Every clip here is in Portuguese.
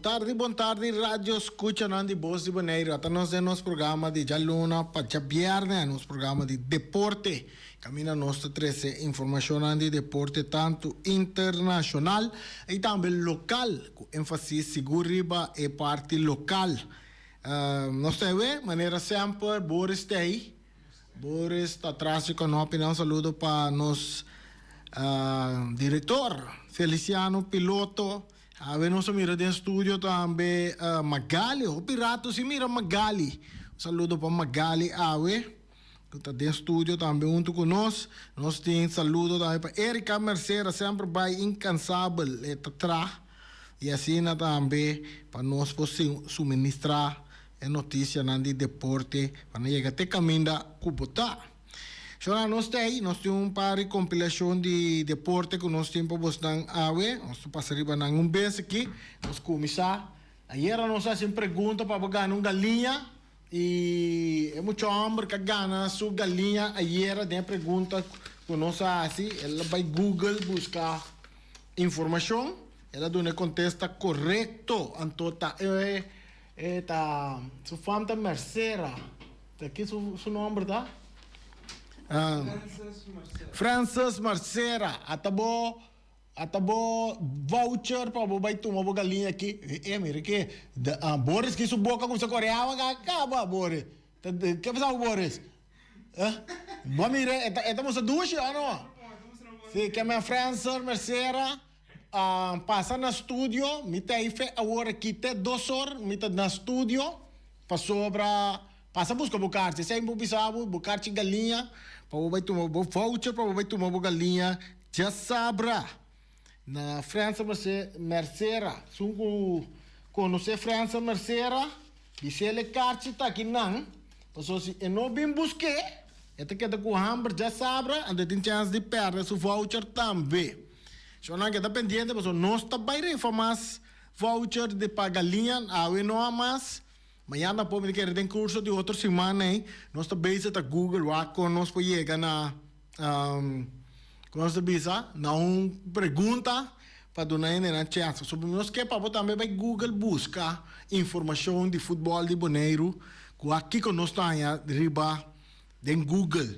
Bom tarde, rádio escucha de Voz de Bonaire. Estamos no nosso programa de Jaluna para viernes, nosso programa de deporte. Camina nossa 13 informação de deporte, tanto internacional e também local, com ênfase segura e parte local. Nós temos, maneira sempre, Boris está aí. Boris está atrás com nós. Um saludo para nosso diretor, Feliciano Piloto. Nosso mira de estúdio também Magali, o Pirato se mira Magali. Saludo para Magali Awe, que está de estúdio também junto com nós. Nós temos saludo também para Erika Mercera, sempre vai incansável atrás. E assim também para nós suministrar a notícia de deporte para chegar até caminho da Cúpota. Nós temos um par de compilação de deporte que nós temos para você awe. Nós passaremos um mês aqui. Nós começar. Ayer nós fazemos pergunta para ganhar uma galinha. E é muito homem que ganha sua galinha. Ayer tem pergunta que nós fazemos. Ela vai Google buscar informação. Ela dá uma contesta correto. Então, sua fama Mercera. Aqui seu nome, tá? Francis Marcera, atabo voucher para o baito uma galinha aqui. Mira que Boris que sua boca como se coreava acaba Boris. Que passa Boris? Vamos mira, estamos a ducha ou não? Sim, que minha Francis Marcera passa na estúdio, me tem fe agora aqui te 2 horas, me tá na estúdio, passou para passa busca bucar-te, sem bubisabo, bucar-te galinha. Para o baito uma voucher para o baito uma galinha já sabra na França Mercera sungu conhecer França Mercera disse ele carte tá aqui não passou se não bem busque até que da com hambre já sabra ande tem chance de perder seu voucher também só não que tá pendente passou não está bem famas voucher de para galinha a não mais. Amanhã podemos querer ter curso de outra semana, hein? Nós também está Google, nós podemos chegar na na uma pergunta para dar uma chance. Sobre nós que para também vai Google buscar informação de futebol de Bonaire, que aqui que nós estamos riba de Google,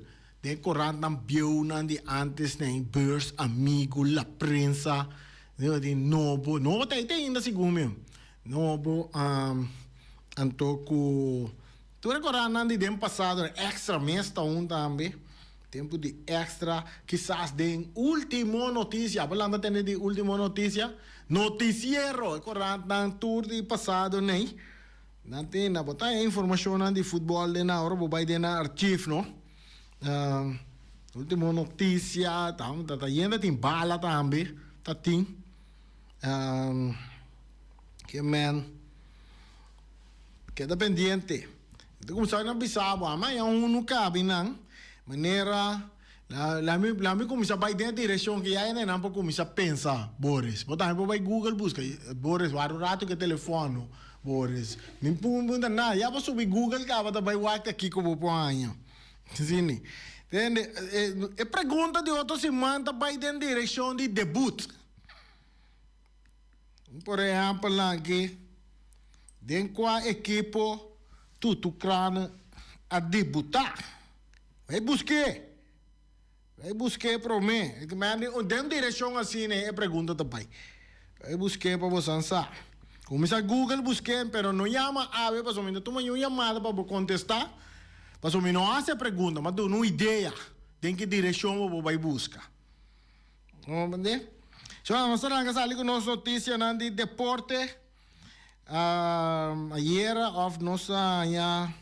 de corante na bio de antes de Beurs, Amigo, La Prensa, de Novo tem ainda segundo Novo Antoco, tu recordando de tempo passado, extra mês está também, tempo de extra, quizás de última notícia, falando de última notícia, noticiero, recordando tour de passado, né? Não tem na botar informação de futebol de na hora, vai de na arquivo, não? Última notícia, tá ainda tem bala também, tá tem, que man. Queda pendiente. Então, como sabe, não bisabo, mas é não cabe, não. Maneira, lá me começa a vai dentro da direção que aí não pode começar a pensar, Boris. Botar vai Google busca, Boris, vai rato que telefone, Boris. Me pergunta nada, já vou subir Google, que vai vai aqui como põe. Sim, entende? É pergunta de outra semana, vai dentro da direção de debut. Por exemplo, lá aqui. Dentro da equipe, tudo crana a debutar. Vai buscar para mim. Dentro da direção assim, né? É pergunta também. Vai buscar para você ansar. Começa a Google buscar, mas não chama a ver, para mim, tu me chamada para contestar. Para mim, não hace pergunta, mas tu não ideia. Tem que direção você vai buscar. Vamos entender? Então, nós estamos ali com nossa notícia de deporte. Ayer nós tinha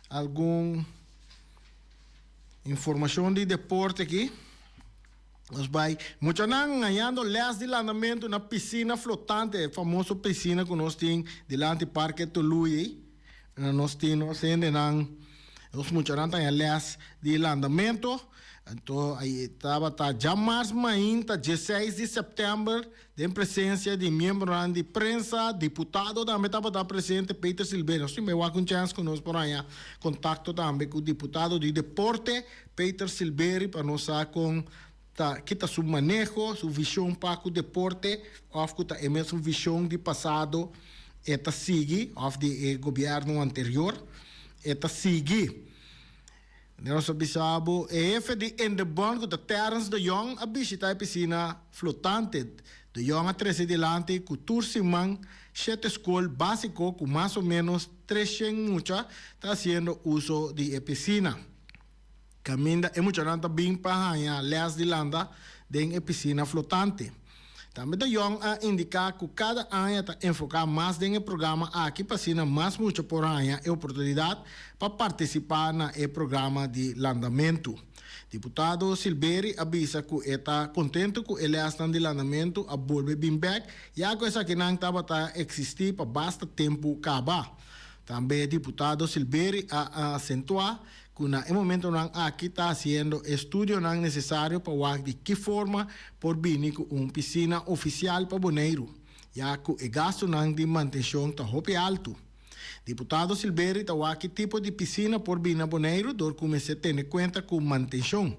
alguma informação de deporte aqui. Nós vai muito ganhando les de landamento na piscina flotante, famosa piscina que nós temos delante do Parque Tului. Nós temos muito les de landamento. Então, aí estava já mais ainda, 16 de setembro, tem presença de membros de imprensa, deputado também estava presente, Peter Silveira. Nós tivemos uma chance com nós por aí, contato também com o deputado de deporte, Peter Silveira, para nós com que está seu manejo, sua visão para o deporte, ou que está mesmo visão de passado esta sigue, of the governo anterior, esta sigue. Nós sabemos de in de banco de Terence de Jong a visita a piscina flotante. De Jong a 13 adelante, com Tursimang, 7 escola básico, com mais ou menos 300 mucha, está haciendo uso de piscina. Caminda é muito bem para a les de landa de piscina flotante. Também de Jong a indicar que cada ano está enfocar mais no programa aqui piscina mais muito por ano é oportunidade para participar no programa de landamento. Deputado Silberi avisa que está contente com ele está de landamento a volver bem back e a coisa que não estava existir para basta tempo acabar. Também deputado Silberi a acentuar que no momento não aqui está fazendo estudo não necessário para ver de que forma por vir com uma piscina oficial para Bonaire, já que o gasto não de manutenção está muito alto. Deputado Silberi está que tipo de piscina por vir na Bonaire, dor começar a ter conta com manutenção.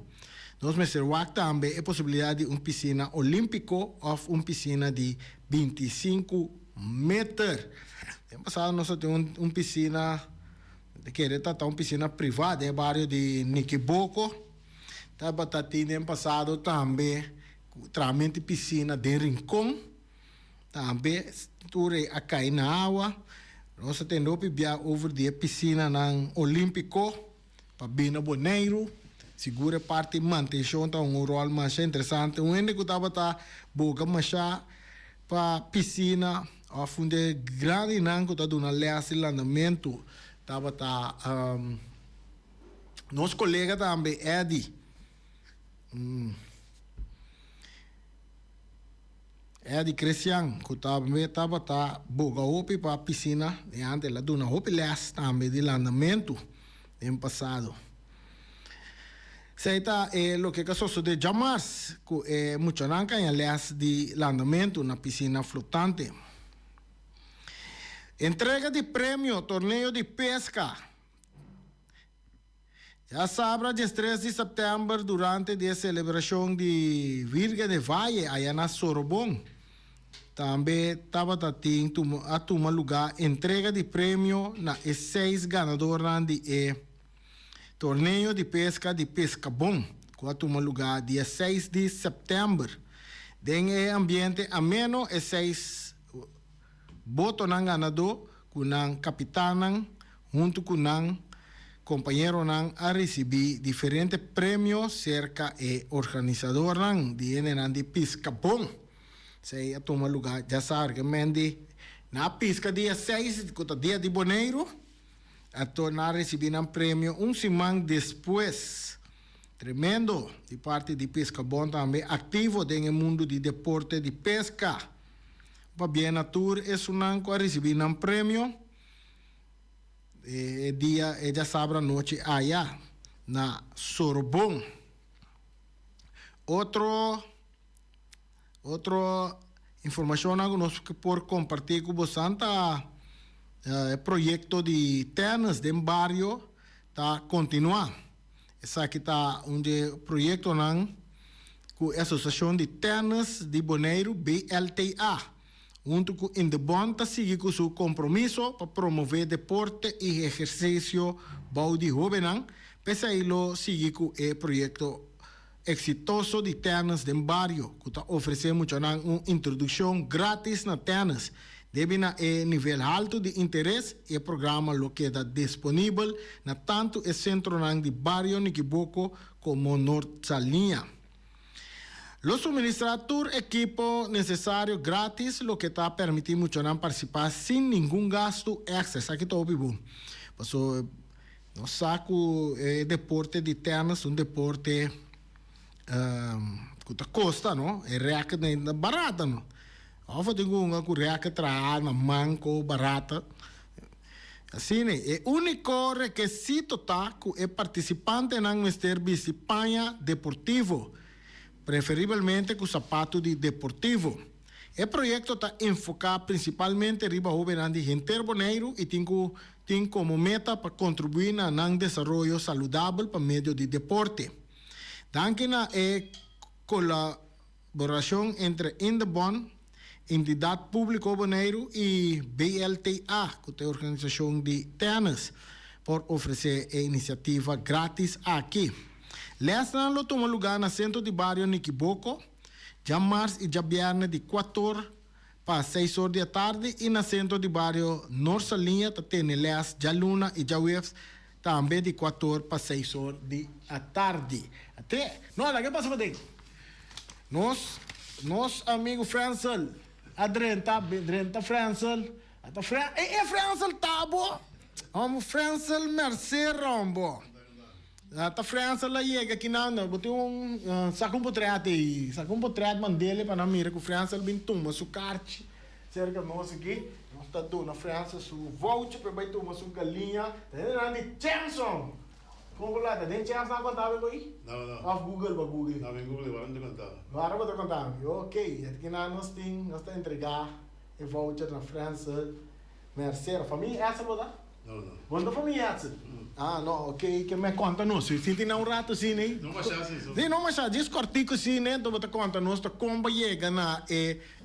Nós me também a possibilidade de uma piscina olímpica ou uma piscina de 25 metros. Tem passado nós temos uma piscina que está uma piscina privada no bairro de Niquiboco. Estava tendo passado também tramente piscina de Rincón. Também ture a cair na água. Nós temos over de piscina na Olímpico para Bina Bonaire. Segura parte de manutenção está um rol mais interessante. O único que estava boca mais para piscina a funde grande não que está dando lease landamento. Tava nosso colega também Eddie Cristian que também tava boga opi para piscina e antes lá dona opi les também de landamento em passado. Seita lo que caso de Jamars que muito não can les de landamento na piscina flotante. Entrega de prêmio, torneio de pesca. Já sabe, dia 3 de setembro, durante a celebração de Virgem de Valle, aí na Sorobon, também estava a tomar lugar entrega de prêmio na 6 ganadores de torneio de pesca Bom, que vai tomar lugar dia 6 de setembro. Em ambiente ameno, 6 boto ng ganador, kunang kapitanan, junto kunang compañero nang a receber diferentes premios cerca e organizador nang de pesca bom. Sei a tomar lugar, já sabe que mende na pesca dia 6, que dia de Bonaire, a tornar a receber um prêmio semana depois. Tremendo, de parte de pesca bom também, ativo no mundo de deporte de pesca. Para bem natur é a receber um prêmio dia já sabe a noite allá na Sorbonne. Outra informação que por compartilhar com você projeto de tênis de barrio está continuando. Essa aqui está projeto com a Associação de Tênis de Bonaire, BLTA. Junto com Indebon, está seguindo com seu compromisso para promover deporte e exercício para de jovens, pese a ele seguir com o projeto exitoso de tênis de barrio, que está oferecendo uma introdução grátis na tênis. Deve na nível alto de interesse e programa lo que está disponível na tanto o centro de barrio Niquiboco como Norte Salinha. Los suministradores equipo necesario gratis, lo que está permitiendo mucho participar sin ningún gasto extra. Aquí todo vivo. Paso, no saco deporte de tenis, un deporte que custa, ¿no? Es reaca barata, ¿no? Ahora tengo una reaca traal, manco, barata. Assim, o único requisito está que o participante não esteja España deportivo, preferivelmente com sapato de deportivo. O projeto está enfocado principalmente riba jovem de gente boneiro e tem como meta para contribuir no desenvolvimento saudável por meio de deporte. Danke na colaboração entre Indebon Entidade Público Bonaire e BLTA, que é a organização de tennis, por oferecer a iniciativa grátis aqui. Lesta lo toma lugar no centro de bairro Niquiboco, já março e já viernes de 4 para 6 horas da tarde, e no centro de bairro Norte Linha, tem les já luna e já waves, também de 4 para 6 horas da tarde. Até, não, o que passa para dentro? Nós amigo Francel, Adrenta Francel, Francel tá bom? Vamos Francel Mercer Rombo. Tá Francel lá chega aqui não, botei saco potreado mandele para não mirar que o Francel bem tuma su carte, cerca nós aqui, nós tá tu na França su voucher para vai tuma su galinha, tá de Jameson. Como lá, tá dentro Jameson não contava aí? Não. Off Google, para Google. Não, em Google agora não te contava. Agora vou te contar. Ok, aqui nós temos entregar o voucher na França, Mercer, família essa vou dar? Não. Quando a família essa? Ah, não, ok, que me conta nós. Se tem um rato assim, né? Não mas assim. Sim, não, mas diz cortico assim, né? Então, te conta nós, como chega na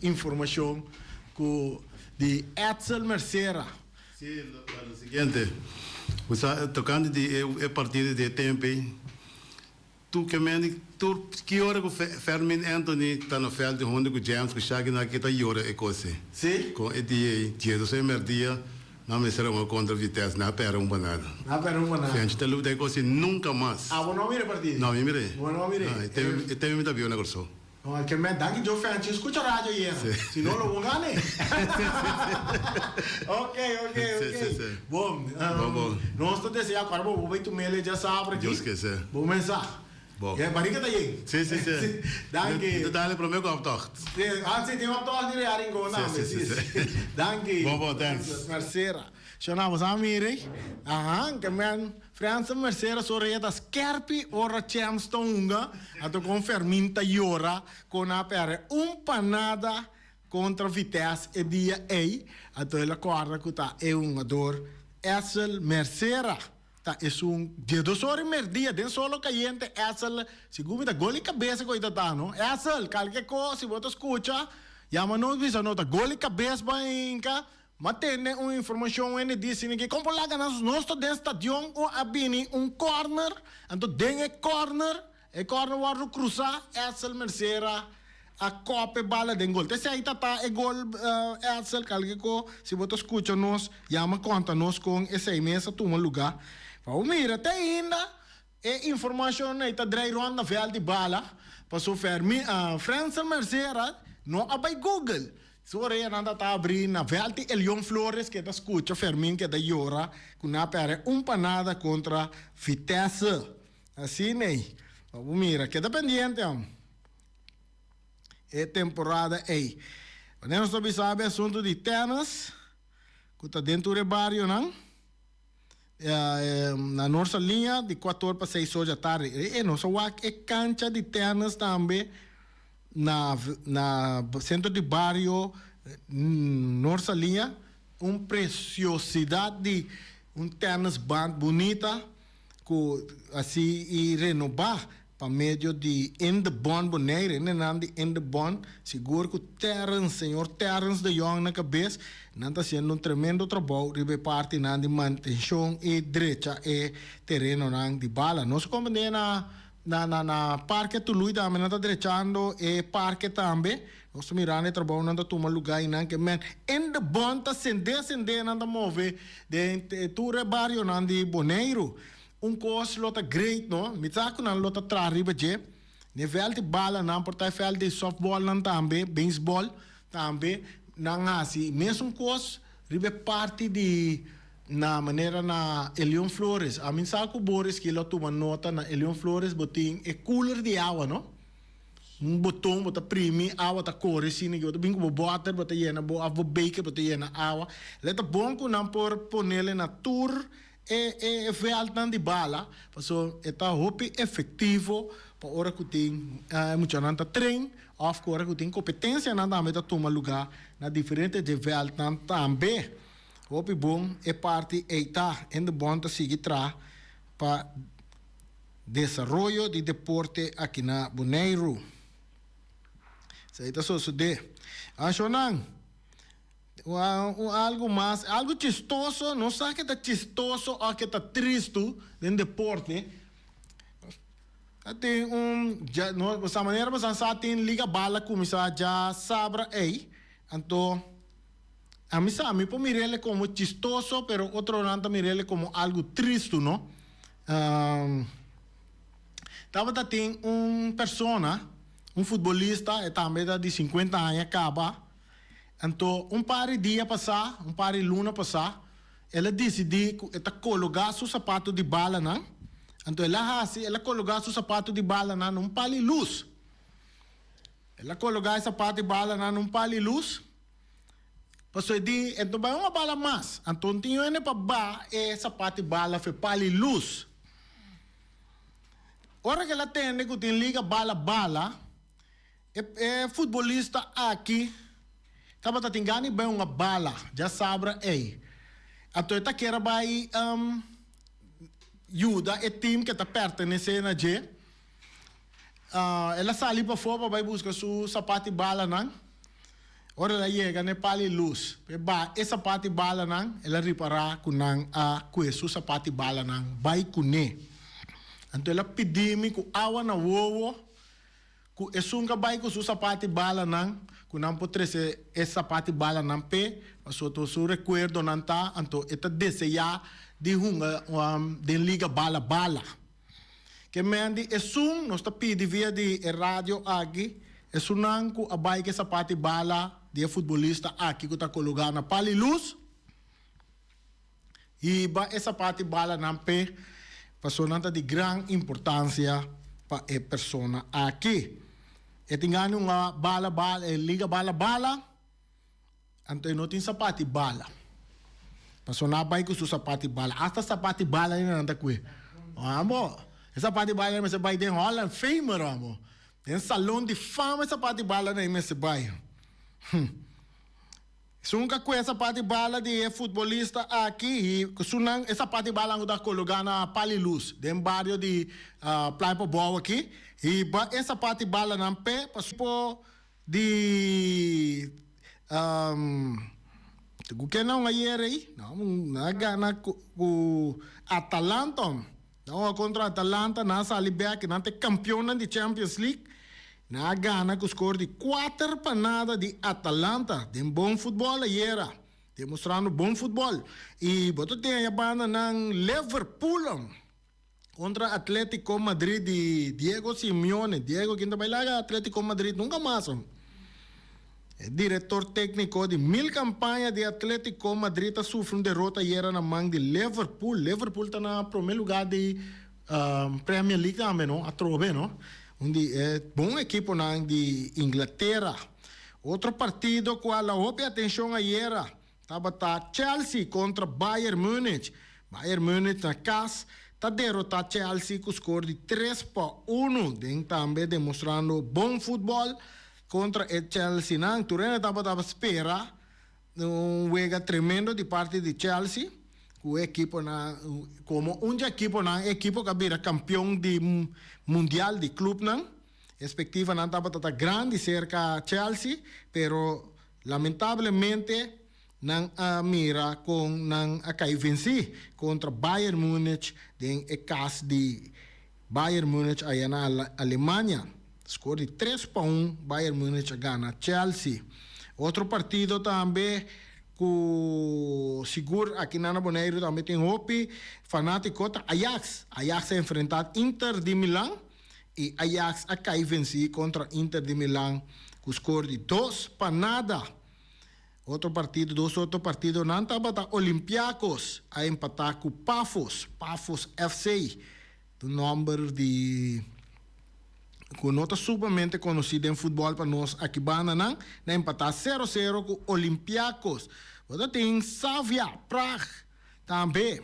informação de Edsel Mercera. Sim, o seguinte, tocando de partido de tempo, que hora que Fermin Anthony está no veld de honde com James, que chega na que tá hora é coisa. Sim? Com esse dia do seu merdia, não me será uma contra Vitesse, não pera banana. Não pera banana. Se a gente luta com isso nunca mais. Ah, não mire partido? Não, mire. Não mire. E teve muita bio na corso. Oh, que me dá que eu faço escuta rádio aí, se não vou ganhar. Ok. Bom, nós estamos desejando agora, vou ver tu mele já sabe aqui. Deus quiser. Vou começar. Bom. É, barriga tá aí. Sim. Danke. Detalhe para o meu optocht. Anzi, tem uma torre de real em Gona. Sim. Danke. Bom, thanks. Mercera. Chamamos a mire. Que man, França Mercera sorria das Kerpi ora Chamstonga, ato com Ferminta Iora, com a pere panada contra Vitesse e dia ei, ato ela corda que tá é ador Edsel Mercera. É dia 2 horas e meia, den solo caliente, Edsel, segundo da gol e cabeça que está dando, Edsel, qualquer coisa, se você escuta, chama-nos, bisa nota, gol e cabeça, banca, mas tem uma informação, ele disse que como lá nós estamos dentro do estadião, abini corner, então den corner vai cruzar, Edsel Mercera, a copa bala den gol. Se aí tá gol Edsel, qualquer coisa, se você escuta nós, chama conta nós com esse mesa, toma lugar. Mira, até ainda é informação aí tá dreirando na velha de bala, passou França Mercera, não abai Google. Sorry, nada tá abrindo na velha de Elion Flores que tá escuta Fermin que da Iora, com na pere panada contra Vitesse. Assim, né? Mira, que dependente, é temporada aí. Quando nós sabe assunto de tennis, que tá dentro do barrio, não? Na nossa linha de 4 para 6 horas da tarde. E nossa cancha de tennis também na centro de bairro nossa linha, preciosidade de tennis band bonita assim e renovar para meio de in the bond Bonaire, de in the bond, seguro que o senhor Terence de Jong na cabeça, não está sendo tremendo trabalho de parte de manutenção e direita e terreno de bala. Nós compreendemos na parque Tului também, está direitando e parque também, nós mirando e trabalho não está tomando lugar em que men in the bond está sender não está mover de ture barrio de Bonaire. Coisa lota great, no? Mitsaku na lota trariba je. Nível de bala não, porta fel de softball não também, baseball também, não assim. Mesmo coisa, ribe parte de na maneira na Elion Flores. A mim saco Boris que lota uma nota na Elion Flores botin é cooler de água, no? Botão, bota primi, água tá corre, sim, que bota bingo water, bota llena, bota baker, bota llena água. Leta bom que não por ponerle na tour veal de bala, so está hopi efetivo para hora que tem muita nanta trein, of hora que tem competência na também tá toma lugar na diferente de veal também. Hopi bom é parte está em de bom tá seguir tra para desenvolvimento de deporte aqui na Bonaire. Ito sucede. Nang, algo más, algo chistoso, no sé que está chistoso o que está triste en deporte. Ating sa manera ba sa ating liga bala kumisa ja sabra anto a mí po mirele como chistoso, pero otro nanta mirele como algo triste, ¿no? Tava tating persona, un futbolista, também de 50 anos acaba. Então, par de dia passar, par de luna passar, ela decidiu colocar seu sapato de bala, não? Então, ela colocar seu sapato de bala num pali luz. Ela colocar esse sapato de bala num pali luz. Passou de, então vai uma bala mais. Então, tinha ele para ba, sapato de bala foi pali luz. Ora que ela tem, que tem liga bala, futebolista aqui, tava tingani bem uma bala, já sabra Então, esta quer vai ajuda o time que está pertencendo a G. Ela sai para fora, vai buscar seu sapato de bala, não? Ora ela chega, né, pali luz. Esse sapato de bala, não? Ela reparar com seu sapato de bala, não? Vai com Então ela pediu-me que awa na wowo, que esunga vai com seu sapato de bala, não? Que não pode ser esse sapato de bala, não? Mas o seu recuerdo não está, então esta deseja de liga bala. Que mendi esung, nós está pedindo via de rádio aqui, esunang que abai que sapato de bala de futebolista aqui que está colocado na pali luz, e esse sapato de bala não pé, passou nada de grande importância para a pessoa aqui. E tem uma bala, liga bala, então não tem sapato de bala. Passou na baia com o sapato de bala. Hasta sapato de bala ainda não está com ele. Amor, esse sapato de bala é baia de Holland, famer, amor. Tem salão de fama, esse sapato de bala não é baia. Se nunca com esse sapato de bala de futebolista aqui, esse sapato de bala está colocado na Paliluz, dentro do bairro de Playa Boa aqui, e esse sapato de bala não pé, passou de que não aí, não, na com Atalanta, não contra Atalanta, na Salibac, não tem campeão de Champions League. Na gana com o score de 4 panada de Atalanta. Tem bom futebol aí era. Demonstrando bom futebol. E botou tem a banda ng Liverpool contra Atlético Madrid de Diego Simeone. Diego quinta bailaga Atlético Madrid nunca mais. Diretor técnico de 1000 campanhas de Atlético Madrid sofreu derrota aí era na mão de Liverpool. Liverpool está na primeiro lugar de Premier League também, não? A trove, não? Onde é bom equipe de Inglaterra. Outro partido com a houve atenção aí era estava Chelsea contra Bayern Munich. Bayern Munich na casa está derrotar Chelsea com o score de 3-1. Também demonstrando bom futebol contra o Chelsea. Não, Turena estava espera juega tremendo de parte de Chelsea. O equipo como equipo que vira campeão de mundial de clube expectativa não estava tão grande cerca Chelsea, pero lamentavelmente não mira com não acai vencer contra Bayern Munich em caso de Bayern Munich aí na Alemanha, score de 3-1, Bayern Munich gana Chelsea. Outro partido também seguro aqui na Bonaire também tem hope fanático contra Ajax. Ajax enfrentar Inter de Milão e Ajax acai vencer contra Inter de Milão com score de 2-0. Outro partido não estava Olympiacos a empatar com Pafos FC, do número de com nota supermente conhecida em futebol para nós aqui na empatar 0-0 com Olympiacos. Você tem Slavia Prague também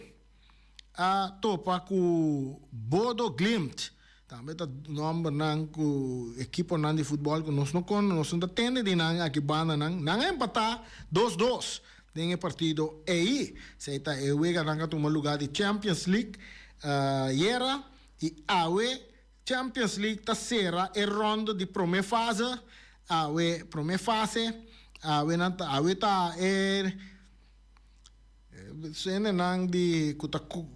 a topa com Bodo Glimt. Também tá nome com equipe de futebol que nós não tende de aqui não empatar 2-2 tem partido aí. Se está eu ganhando tomar lugar de Champions League era e Awe Champions League terceira e ronda de primeira fase awe prome fase awe nanta awe ta sene nang di kutaku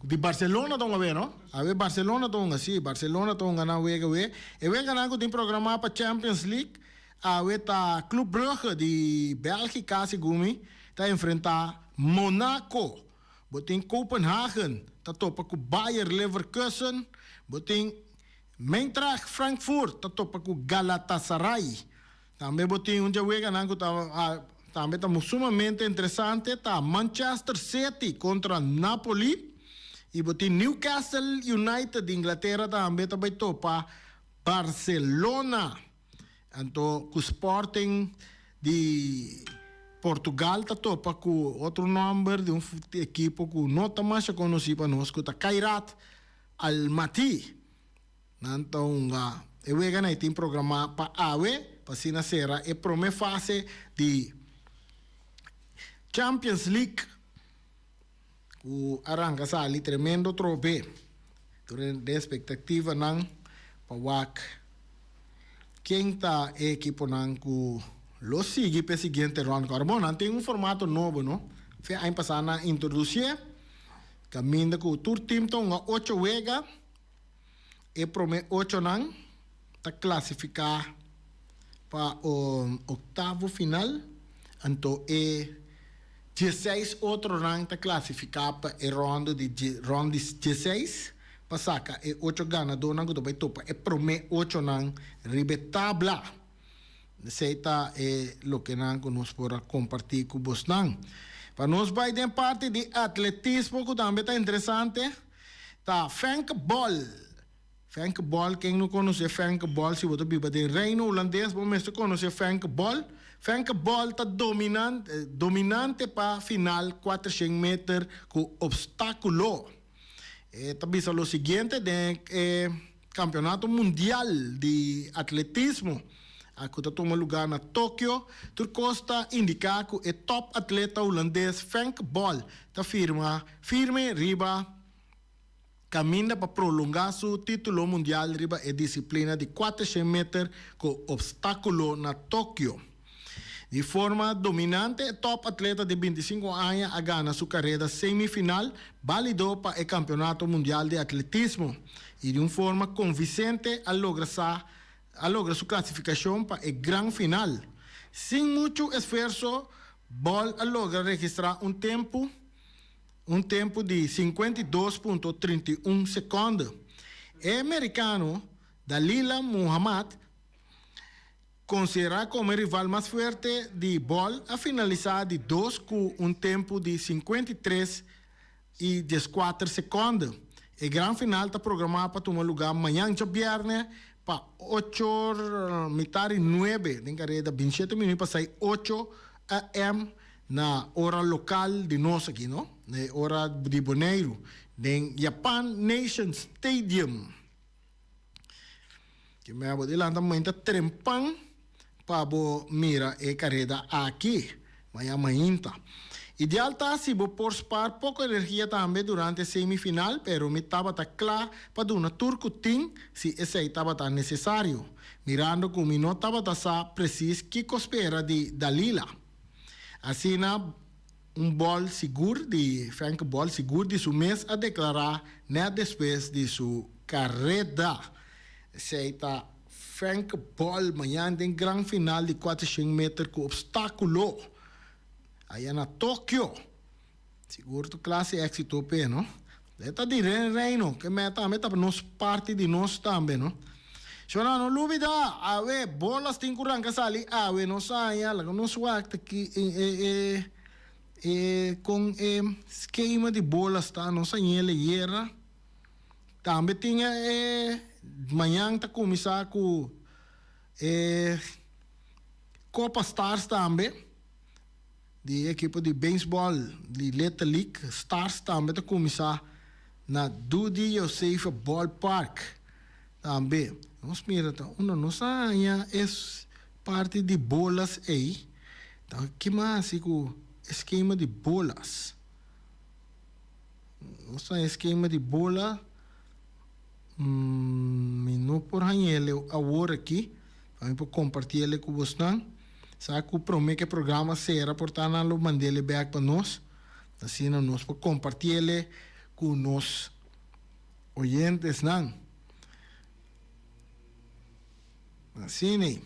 di Barcelona tonga we no awe Barcelona tonga si Barcelona tonga na we e we nang ko din programa pa Champions League awe ta Club Brugge di Belgica si gumi ta enfrenta Monaco boting Copenhagen ta topa ku Bayer Leverkusen boting Eintracht Frankfurt ta topa ku Galatasaray tambe boting unja we nang ko também está sumamente interessante. Tá Manchester City contra Napoli. E botin Newcastle United de Inglaterra também está topa Barcelona. Então, o Sporting de Portugal está topa com outro nome de equipe que não está mais conhecido para nós, que está Kairat Almaty. Então, eu tenho programa para AWE, para se nascer a primeira fase de Champions League ku arranca sali tremendo trobe durante a expectativa nang pawak quem tá equipo nang ku lo sigue para seguinte round carbon tem um formato novo no fe aí passar na introduzir caminho ku tour team tonga 8 wega e prome 8 nang ta classificar para o octavo final anto 16 outro rang está classificado para a ronda de 16 passaca e 8 ganador nang vai topa e prome 8 nang ribe tabla seita é lo que nang nos por compartir com vos nang para nós vai de parte de atletismo que também está interessante tá Fankball quem não conhece Fankball se você vive de reino holandês você conhece Fankball está dominante para final 400 metros com obstáculo. Também o seguinte, de campeonato mundial de atletismo, que toma lugar na Tóquio, Turcosta indica que o top atleta holandês Fankball está firme riba, caminha para prolongar seu título mundial riba a disciplina de 400 metros com obstáculo na Tóquio. De forma dominante, o top atleta de 25 anos a ganhar sua carreira semifinal, válido para o Campeonato Mundial de Atletismo. E de uma forma convincente, a logra sua classificação para a grande final. Sem muito esforço, Ball logra registrar um tempo de 52,31 segundos. O americano Dalila Muhammad considerado como o rival mais forte de Ball a finalizar de 2 com um tempo de 53,14 segundos. A grande final está programada para tomar lugar amanhã, viernes, para 8h09, tem carreira 27 minutos para sair 8 a.m. na hora local de nós aqui, não? Na hora de Bonaire, em Japan Nation Stadium. Que me vou de lá também está trempando para mira a carreira aqui, mas amanhã. Ideal está se vou participar pouca energia também durante a semifinal, pero me estava claro para dar uma turcutim se esse estava necessário. Mirando como não estava preciso que espera de Dalila. Assim, ball seguro de Fankball seguro de seu mês a declarar depois de sua carreira. Esse está Fankball amanhã tem grande final de 400 metros com obstáculo. Aí na Tóquio. Seguro que classe éxito pe, não? Está de reino, que meta para nós parte de nós também, não? Shona no lubida, awe bolas tem kurang kasali, awe no saya, lago no swak que com esquema de bolas tá no sanhele yera. Também tinha manhã tá começar com Copa Stars também. De equipe de beisebol, de Little League, Stars também tá começar na Dudi Yosef Ballpark também. Nós mira, não saia é parte de bolas aí. Então, que mais o esquema de bolas? Não saia esquema de bola. Não por hanhele a hora aqui. para mim compartilhar com vocês. Sabe que o primeiro programa será, portanto, lo mandei back para nós. Assim, nós podemos compartilhar com os oyentes, não? Assim,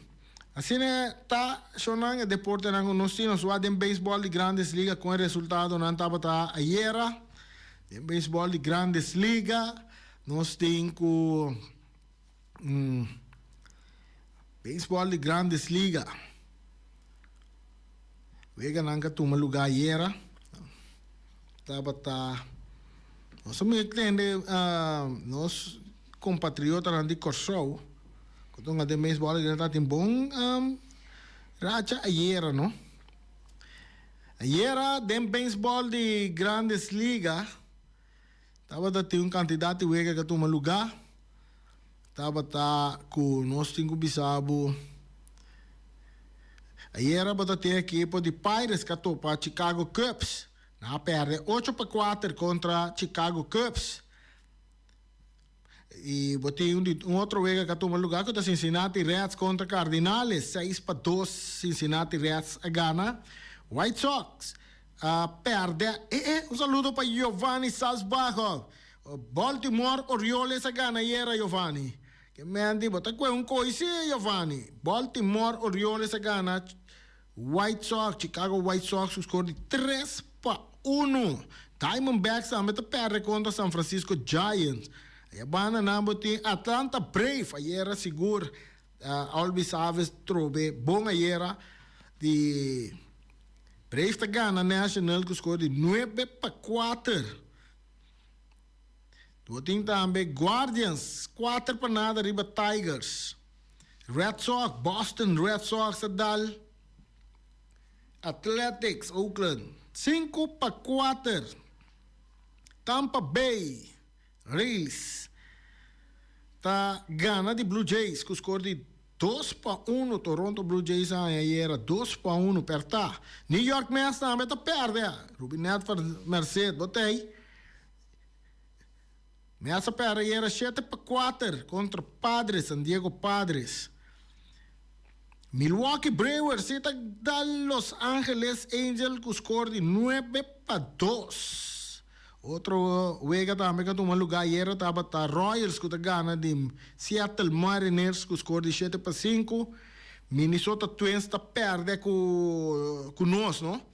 tá sonando o deporte não nós temos o de beisebol de grandes ligas com o resultado não estava tá ayer, de beisebol de grandes ligas nós temos beisebol de grandes ligas vega não que toma lugar ayer, estava tá nós me entende nós compatriotas de Corsou quando de beisebol de grandes tem bom racha ayer, não? Ayer, de beisebol de grandes ligas, estava a ter candidato que toma lugar, estava com nós cinco bisabo. Ayer, estava ter a equipe de Pirates que topa Chicago Cubs, na perde 8-4 contra Chicago Cubs. E botei outro jogo que toma lugar que é Cincinnati Reds contra Cardinals, 6-2 Cincinnati Reds a gana. White Sox perde. Un saludo para Giovanni Salzbajo. Baltimore Orioles a gana ayer, Giovanni. Que me han dicho, bota un coisi, Giovanni. Baltimore Orioles a gana. White Sox, Chicago White Sox, score de 3-1. Diamondbacks também perde contra San Francisco Giants. A banda namo tem Atlanta Brave, ayer seguro, Alvis Aves trobe, bom ayer, de Brave tá gana National que score de 9-4. Tu tem também Guardians, 4-0 riba Tigers. Red Sox, Boston Red Sox dal Athletics, Oakland, 5-4. Tampa Bay Rays tá gana de Blue Jays com o score de 2-1. Toronto Blue Jays era 2-1 per tá. New York Mets também tá perde. Rubinet para Mercedes, botei. Mets perde era 7-4 contra Padres, San Diego Padres. Milwaukee Brewers está da Los Angeles Angels com o score de 9-2. Outro juego também que tomou lugar ayer estava a Royals que gana de Seattle Mariners com score de 7-5. Minnesota Twins está perde com nós, não?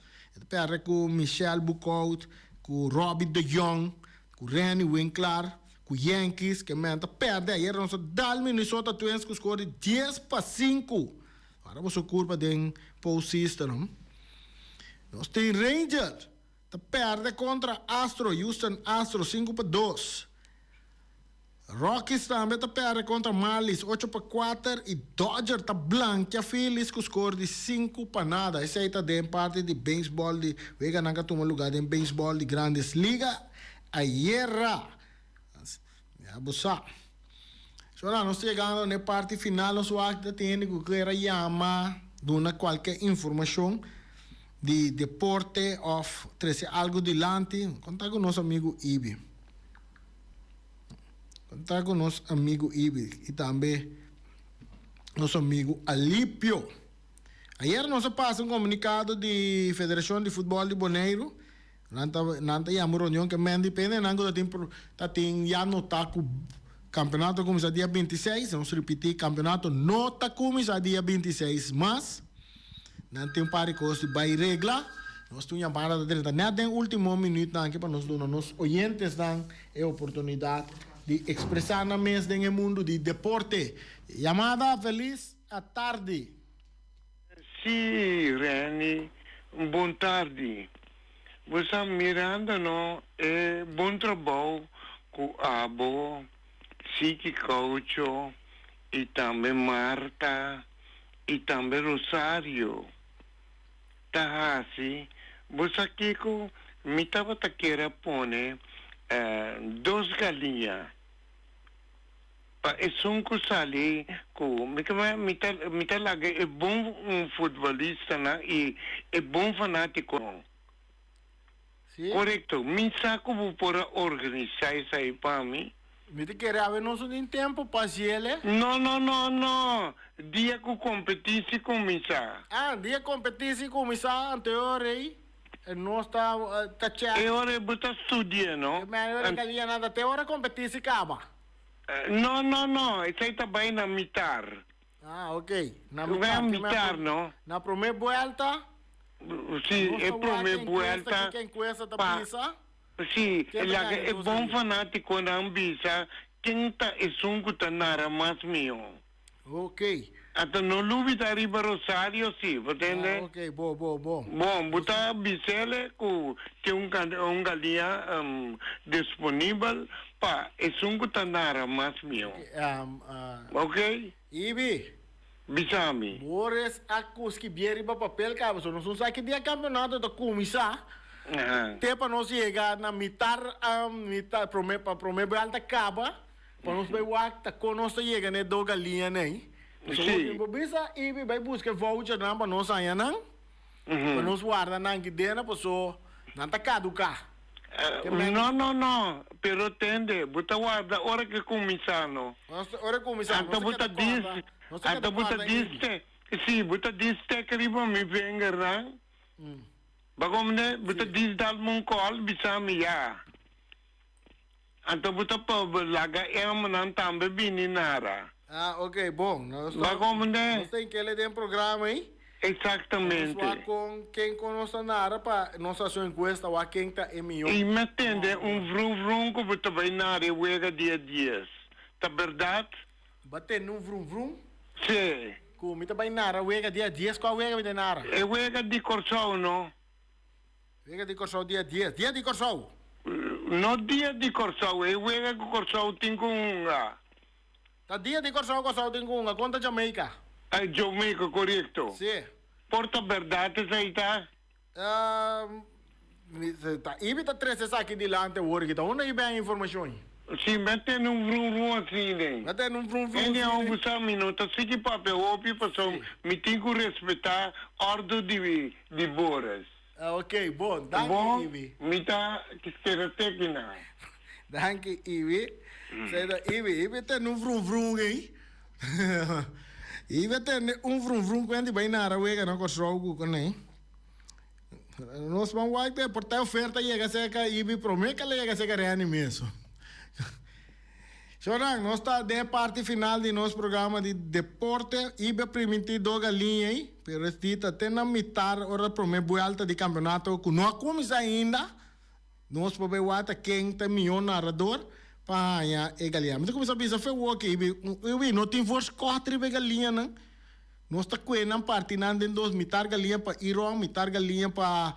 Perde com Michel Bucaut, com Robbie DeJong, com Randy Winkler, com Yankees, que menta perde ayer nós dal Minnesota Twins com score de 10-5. Agora você curva de postseason, não? Nós tem Rangers perde contra Astro, Houston Astro 5-2. Rockies também perde contra Marlins 8-4 e Dodgers tá blanca Phillies com score de 5-0. Esse aí tá de parte de beisebol de Vega nunca toma lugar em beisebol de grandes ligas. Ayer, abusa. Agora nós chegando na parte final, nós vamos ter que era chamar dona qualquer informação de deporte of trazer algo delante, contar com nosso amigo Ibi. Contar com nosso amigo Ibi e também nosso amigo Alípio. Ayer nós passa um comunicado de Federação de Futebol de Bonaire. Nanta ya uma reunião que me independe, nango tá tem ya no taco campeonato começa dia 26, vamos repetir, campeonato não tá começa dia 26, mas não tem um par de coisas de bair regla. Nós temos uma parada de nada em último minuto aqui para nós donar nos oyentes dan a oportunidade de expressar na mesa do mundo de deporte. Chamada feliz à tarde. Sim, Reni, boa tarde. Você mirando no bom trabalho com a Abo, Siki Caucho e também Marta e também Rosário. Tá assim, você aqui com me tava taqueira pone 2 galinhas. É um ali com me tá lá é bom futebolista né e é bom fanático. Sim. Correto. Me saco vou por organizar isso aí para mim. Me te querer haver não só tem tempo para ele. No. Dia que competição começar. Ah, dia competição começar anterior aí. Não está cheio. É hora de estudar, não? Mas hora que ali nada até hora competição acaba. No. Isso aí também na mitar. Ah, ok. Vai mitar, não? Na primeira volta. Sim, é primeira volta. Quem conhece da pizza? Sim, é bom fanático na ambisa. Quem tá é sungo tá nara mais meu. Ok. Até no lubi da riba Rosário, sim, entende? Ah, ok, bom. Bom, botar bisele que um galinha disponível para é sungo tá nara mais meu. Ok? Ibi. Bisami. Boris acus que bieri ba papel cabo, so não sabe que dia campeonato da começar. Te para nós chegar na mitar primeira alta acaba, para nós vai tá com nós chega né do galinha né. Sim. So bisa ibi vai buscar voucher na para nós aí não. Para nós guarda na que dena para so não tá caducar. No. Pero tende, buta guarda, hora que começar, no. Hora começar. Anta buta diste. Sim, buta diste que riba me venga, não? Bagomne, buta dis dal mon call, bisa mi ya. Anta buta pa laga nan tambe bini nara. Ah, ok, bom. Bagomne. Nós tem que ler um programa aí. Exatamente. Nós com quem conosco nara para nós fazer uma encuesta ou quem tá em meu. E me atende vrum que buta vai nara e wega dia dias. Tá verdade? Bater num vrum. Sim. Como ita vai nara wega dia dias qual wega de nara? E wega di corso, no? Wega de corso dia de corso. No dia di corso, e wega di corso tingunga. Tá dia de corso tem com conta Jamaica. Ai, Jamaica, correto. Sim. Porta verdade, aí tá? Ibi tá 13 aqui de lá ante work então onde ibe a informação? Sim, mete num vrum assim, né? Até num vrum. Ele é um busão minuto, se que papel, opi, passou, me tem que respeitar a ordem de Boras. Ok, bom, danke Bom, Ibi. me tá que espera técnica. Danke Ibi. Seda Ibi tá num vrum aí. Ibi tá um vrum quando vai na Arawega não construiu com nem. Nós vamos lá ter portar oferta e chega seca Ibi promete que ele chega seca reanimation. Chorang, nós está de parte final de nosso programa de deporte. Ibe permitir do galinha aí, pero estita até na mitar ora primeira volta de campeonato que não começa ainda. Nós podemos ver quem tem melhor narrador para ganhar a galinha. Mas começa a pensar foi o que ibe não tem força contra a galinha não. Nós está com a parte não de dois mitar galinha para Irão, mitar galinha para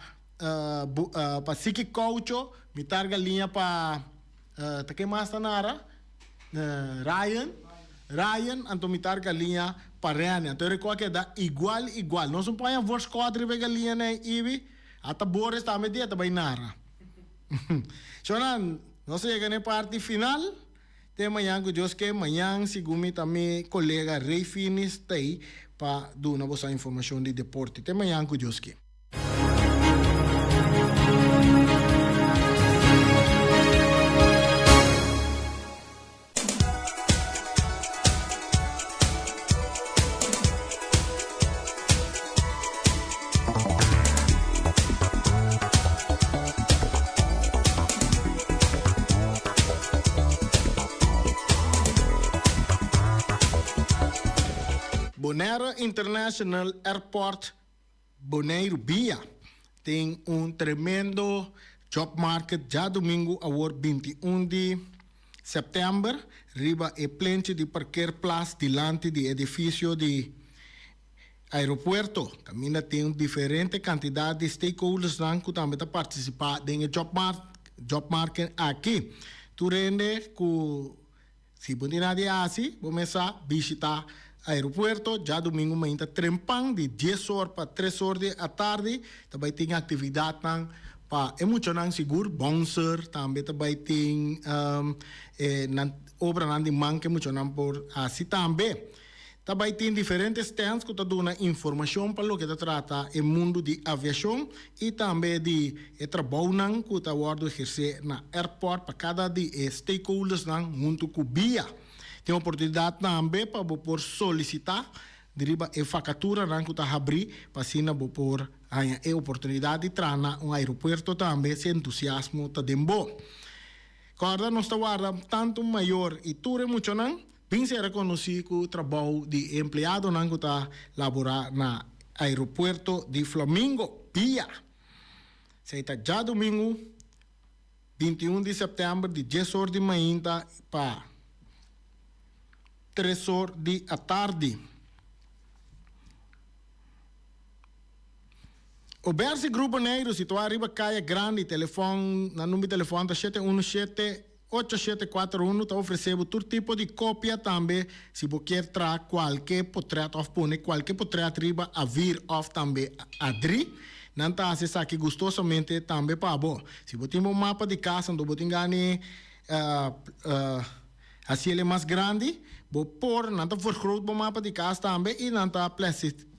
Siki Coucho, mitar galinha para tá que mais nara? Ryan, antomitar galinha para Ryan. Então recorda que dá igual. Nós não podemos ver quatro galinha na Ibi. Até Boris está media também nara. Chonan, nós chegamos na parte final. Tem amanhã que Deus quer amanhã segumi também colega Ray Finis tá aí para dar uma boa informação de deporte. Tem amanhã que Deus quer. Bonaire International Airport, Bonaire Bia, tem tremendo job market já domingo, agora 21 de setembro, riba e plente de parquearplaats delante do edifício de aeroporto. Camina tem diferente quantidade de stakeholders que também participar em job market aqui. Tu rende que se você não é assim, começar a visitar aeroporto, já domingo ainda trempang de 10 horas para 3 horas da tarde, também tem atividade para emocionar seguro, bouncer, também tem obra de manque emocionar por assim também. Também tem diferentes stands que dão informação para o que trata o mundo de aviação e também de trabalho que está guardo exercer na airport para cada de stakeholders junto com BIA. Tem oportunidade também para por solicitar deriva a facatura que está abrir para sina por a oportunidade de entrar no aeroporto também se entusiasmo está dembo. Corda nós está guarda tanto maior e tudo muito não bem se reconhece o trabalho de empregado que está laborar na aeroporto de Flamingo, BIA. Se está já domingo, 21 de setembro, de 10 horas de manhã para 3 horas da tarde. O Bersi Grupo Negro, situado arriba Caia Grande, telefone, na número de telefone 717-8741, está oferecendo todo tipo de cópia também, se você quer trazer qualquer portrait of pone, qualquer portrait arriba a vir of também adri, não está acessar aqui gostosamente também para bom. Se você tem um mapa de casa, onde você tem assim ele é mais grande, você pôr, não está vergroot o mapa de casa também, e não está plastificar,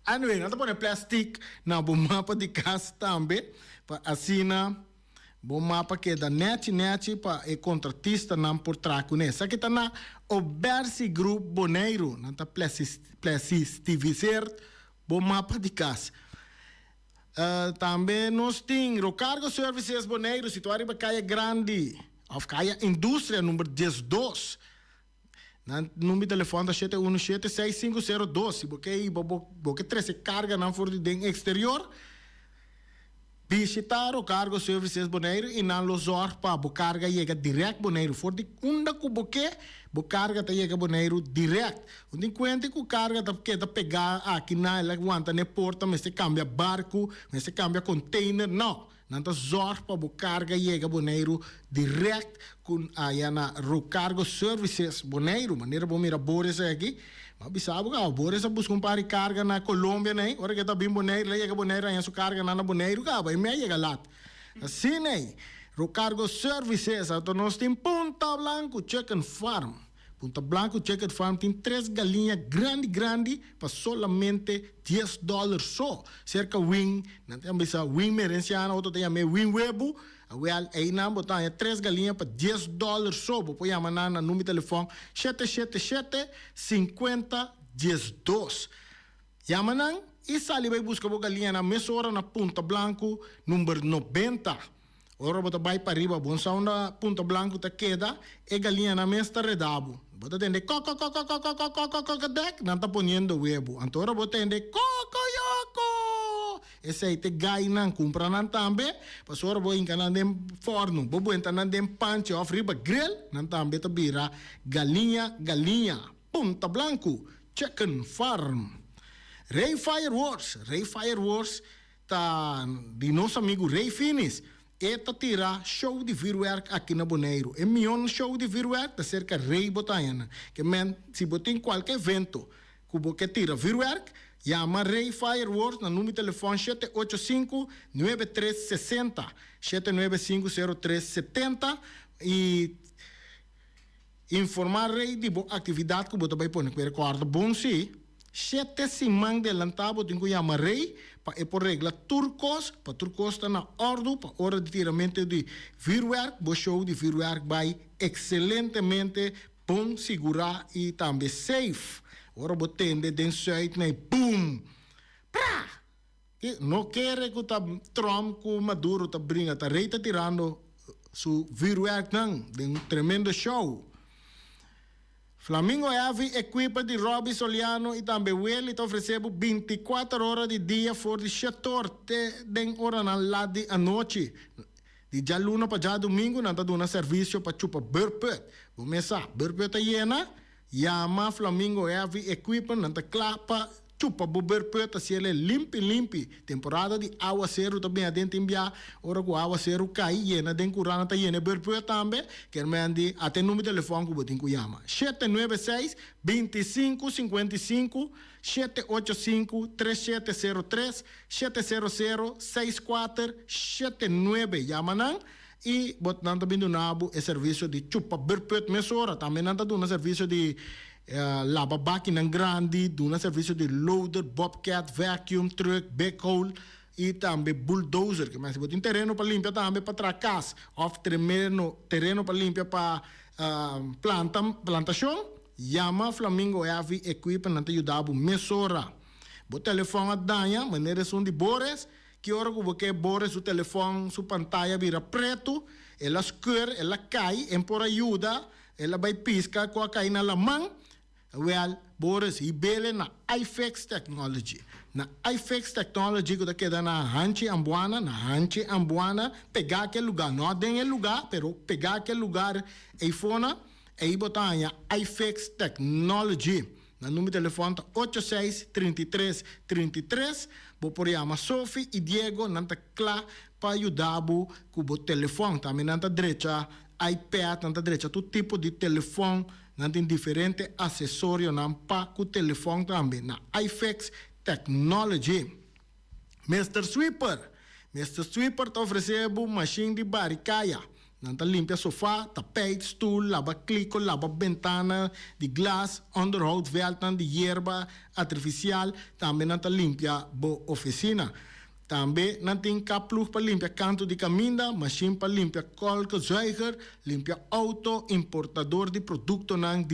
anyway, não põe plástico na bom mapa de casa também, para assim bom mapa que da net para o contratista não por traco nessa que está na o Bersi Group Boneiro, não está plastificar bom mapa de casa. Também nós temos o Cargo Services Boneiro, situado em Caia Grande, ou Caia Indústria, número 12. Número de telefone é 717-6502. Se você trazer carga na fora de exterior, visitar o Cargo Services Boneiro e não losor para a carga chega direto Boneiro. For de unda que você, a carga chega Boneiro direto. Onde encontra que a carga está pegar aqui na aguanta na porta, mas se cambia barco, mas se cambia container, não. Não está zor para a carga chega Boneiro direto com a Cargo Services Boneiro. Maneira bom mira Boris aqui. Mas bisabo ka Boris a buscar para carga na Colômbia, né? Ora que está bem Boneiro, lá chega Boneiro, aí sua carga na Boneiro, ka vai me chega lá. Assim, né? Cargo Services, então nós temos Punta Blanco Chicken Farm. Punta Blanco Chicken Farm tem 3 galinhas grande para solamente $10 só. Cerca wing, não tem bisa wing merenciana, outro tem wing webu. Aí não botar 3 galinhas para $10 só. Vou pôr na número de telefone 777-50-12. Yamanan e sali vai buscar a galinha na mesma hora na Punta Blanco, número 90. Ora bota vai para riba, bom sound na Punta Blanco tá queda e galinha na mesma redabo. Bota tende não tá ponendo huevo. Então bota tende cocoyoco. Esse aí te gai não compra não também. Mas ora vou encanar dem forno, vou entrar na dem panche off riba grill, não também tá bira galinha. Punta Blanco Chicken Farm. Ray Fireworks tá de nosso amigo Ray Finis. Eta tira show de firework aqui na Boneiro. É meu show de firework da cerca Rei Botaiana. Que men, se botem qualquer evento que você tira firework, chama Rei Fireworks no número de telefone 785-9360, 795-0370 e informar Rei de boa atividade que você vai pôr. Que recorda bom se 7 semanas de lantabo tem que chamar Rei para por regra turcos, para turcos está na ordem para hora de tiramento de firework, o show de firework vai excelentemente bom, segura e também safe. Ora botende den suit nem boom. Pra! Não quer que tá Trump com Maduro tá brinca, tá rei tá tirando su firework não, de um tremendo show. Flamingo Heavy equipa de Robbie Soliano e também ele está oferecendo 24 horas de dia por de setor de hora na lado à noite. De já luna para já domingo, não está dando serviço para chupa burpet. Começa, burpet está llena, chama Flamingo Heavy equipa, não está clapa, chupa burpet, assim ele limpe. Temporada de aguaceiro também adentro enviar, hora que o aguaceiro cai, llena, den curana está llena burpet também, quer me ande, até número de telefone que botem que chama. 796-2555, 785-3703, 700-6479. Chama não? e bot nanta bindu nabu e serviço de chupa berpet mesora, também nanta duna serviço de lava máquina grande, duna serviço de loader, bobcat, vacuum truck, backhoe e também bulldozer, que mais tem terreno para limpar também para tracas, ou terreno para limpar para plantação, Yama Flamingo Heavy Equipment nanta ajudava mesora. O telefone danha, maneira são de Boris, que hora que você Boris o telefone, sua pantalla vira preto, ela escura, ela cai, e por ajuda, ela vai piscar com a cai na lamang. Well, Boris, ibele na iFix Technology. Na iFix Technology, que queda na hanche ambuana, pegar aquele lugar, não tem lugar, pero pegar aquele lugar, e fona, e botar iFix Technology. Na número de telefone 86-33-33. Vou por aí, Sophie e Diego, nanta clá para ajudar com o telefone. Também nanta direita, iPad, nanta direita, todo tipo de telefone, nanta diferente acessório, nampa com o telefone também. Na iFix Technology. Mr. Sweeper está oferecendo machine de barricaia. Nanta limpia sofá, tapete, stoel, lava clico, lava ventana de glass, onderhoud velden de hierba artificial. Também nanta limpia bo oficina. Também nanta kaploeg para limpia canto de caminda, machine para limpia kolkenzuiger, limpia auto, importador de produto nang